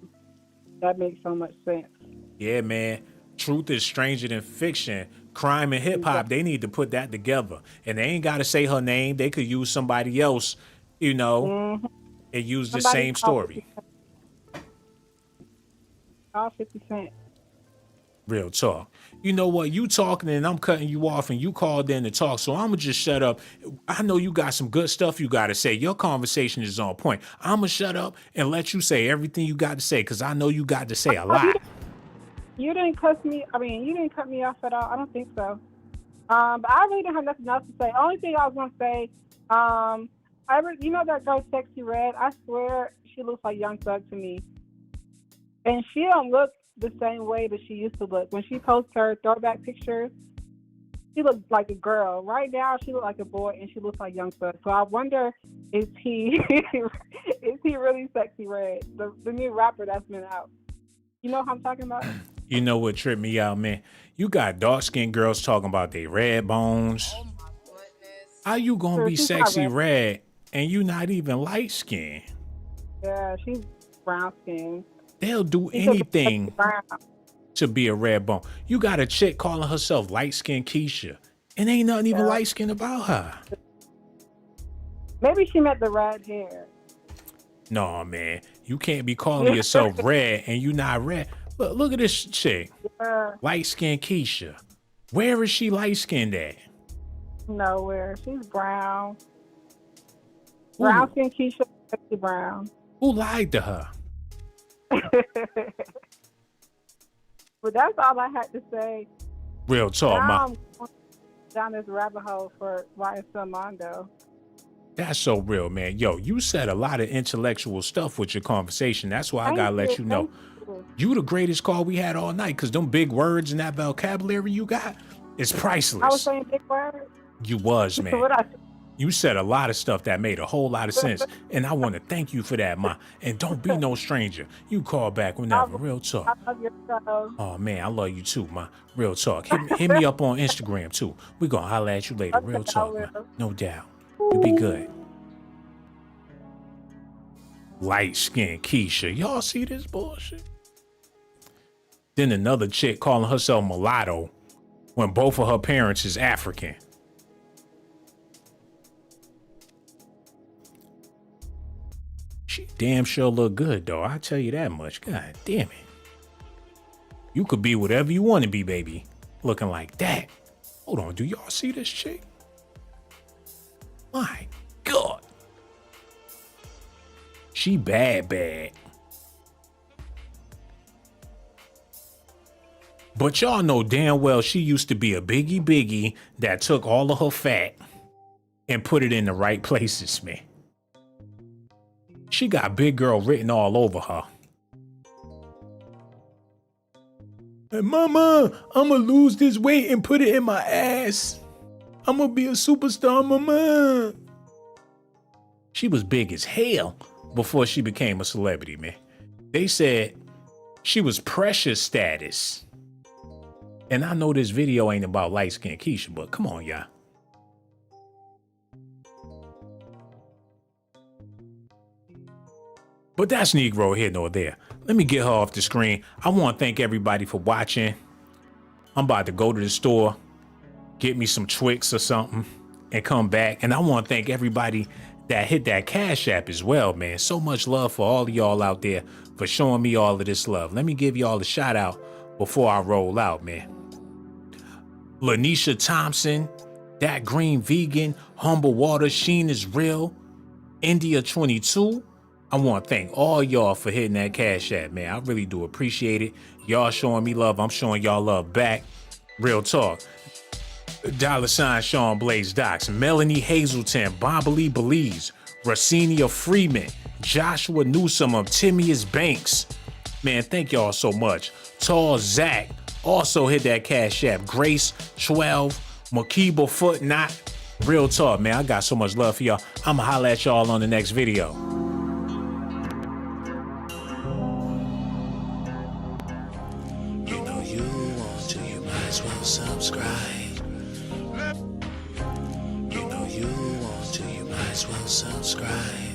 S14: That makes so much sense.
S1: Yeah, man. Truth is stranger than fiction. Crime and hip hop, they need to put that together. And they ain't got to say her name. They could use somebody else, you know, and use the same story.
S14: All 50 Cent.
S1: Real talk. You know what? You talking and I'm cutting you off and you called in to talk. So I'm going to just shut up. I know you got some good stuff you got to say. Your conversation is on point. I'm going to shut up and let you say everything you got to say because I know you got to say a lot.
S14: You didn't cut me. I mean, you didn't cut me off at all. I don't think so. But I really didn't have nothing else to say. Only thing I was going to say, you know that girl, Sexy Red? I swear she looks like Young Thug to me. And she don't look the same way that she used to look. When she posts her throwback pictures, she looks like a girl. Right now, she looks like a boy, and she looks like Young Thug. So I wonder, is he really Sexy Red, the new rapper that's been out? You know what I'm talking about?
S1: You know what tripped me out, man? You got dark-skinned girls talking about their red bones.
S4: Oh my goodness.
S1: How you gonna be
S14: She's not
S1: sexy
S14: red.
S1: red and you not even light-skinned?
S14: Yeah, she's brown skin.
S1: They'll do
S14: She could be
S1: anything
S14: brown.
S1: to be a red bone. You got a chick calling herself light-skinned Keisha, and ain't nothing even light-skinned about her.
S14: Maybe she meant the red hair.
S1: No, man. You can't be calling yourself red and you not red. Look at this chick.
S14: Yeah,
S1: Light-skinned Keisha. Where is she light-skinned at?
S14: nowhere. She's brown. Brown skin Keisha, sexy brown.
S1: Who lied to her?
S14: But that's all I had to say.
S1: Real talk,
S14: Now
S1: ma.
S14: I'm going down this rabbit hole for YSL Mondo.
S1: That's so real, man. Yo, you said a lot of intellectual stuff with your conversation. That's why I gotta let you know. You the greatest call we had all night, because them big words and that vocabulary you got is priceless.
S14: I was saying big words.
S1: You was, man.
S14: What I
S1: You said a lot of stuff that made a whole lot of sense. And I want to thank you for that, ma. And don't be no stranger. You call back whenever. Real talk.
S14: I love your show.
S1: Oh, man, I love you too, ma. Real talk. Hit me up on Instagram, too. We gonna holler at you later.
S14: Okay,
S1: Real
S14: I
S1: talk, ma.
S14: will.
S1: No doubt. You be good. Light-skinned Keisha. Y'all see this bullshit? Then another chick calling herself mulatto when both of her parents is African. She damn sure look good, though. I tell you that much. God damn it. You could be whatever you want to be, baby. Looking like that. Hold on, do y'all see this chick? My God. She bad. But y'all know damn well she used to be a biggie that took all of her fat and put it in the right places, man. She got big girl written all over her. Hey, mama, I'ma lose this weight and put it in my ass. I'ma be a superstar, mama. She was big as hell before she became a celebrity, man. They said she was precious status. And I know this video ain't about light-skinned Keisha, but come on, y'all. But that's Negro here nor there. Let me get her off the screen. I want to thank everybody for watching. I'm about to go to the store, get me some Twix or something, and come back. And I want to thank everybody that hit that Cash App as well, man. So much love for all of y'all out there for showing me all of this love. Let me give y'all a shout out before I roll out, man. Lanisha Thompson, That Green Vegan, Humble Water, Sheen is Real, India 22. I want to thank all y'all for hitting that Cash App, man. I really do appreciate it. Y'all showing me love. I'm showing y'all love back. Real talk. $ Sean Blaze Docs, Melanie Hazelton, Bobbly Belize, Racenia Freeman, Joshua Newsom of Timmy's Banks. Man, thank y'all so much. Tall Zach also hit that Cash App. Grace 12, Makiba Footnot. Real talk, man. I got so much love for y'all. I'ma holla at y'all on the next video.
S10: Subscribe. You know you want to, you might as well subscribe.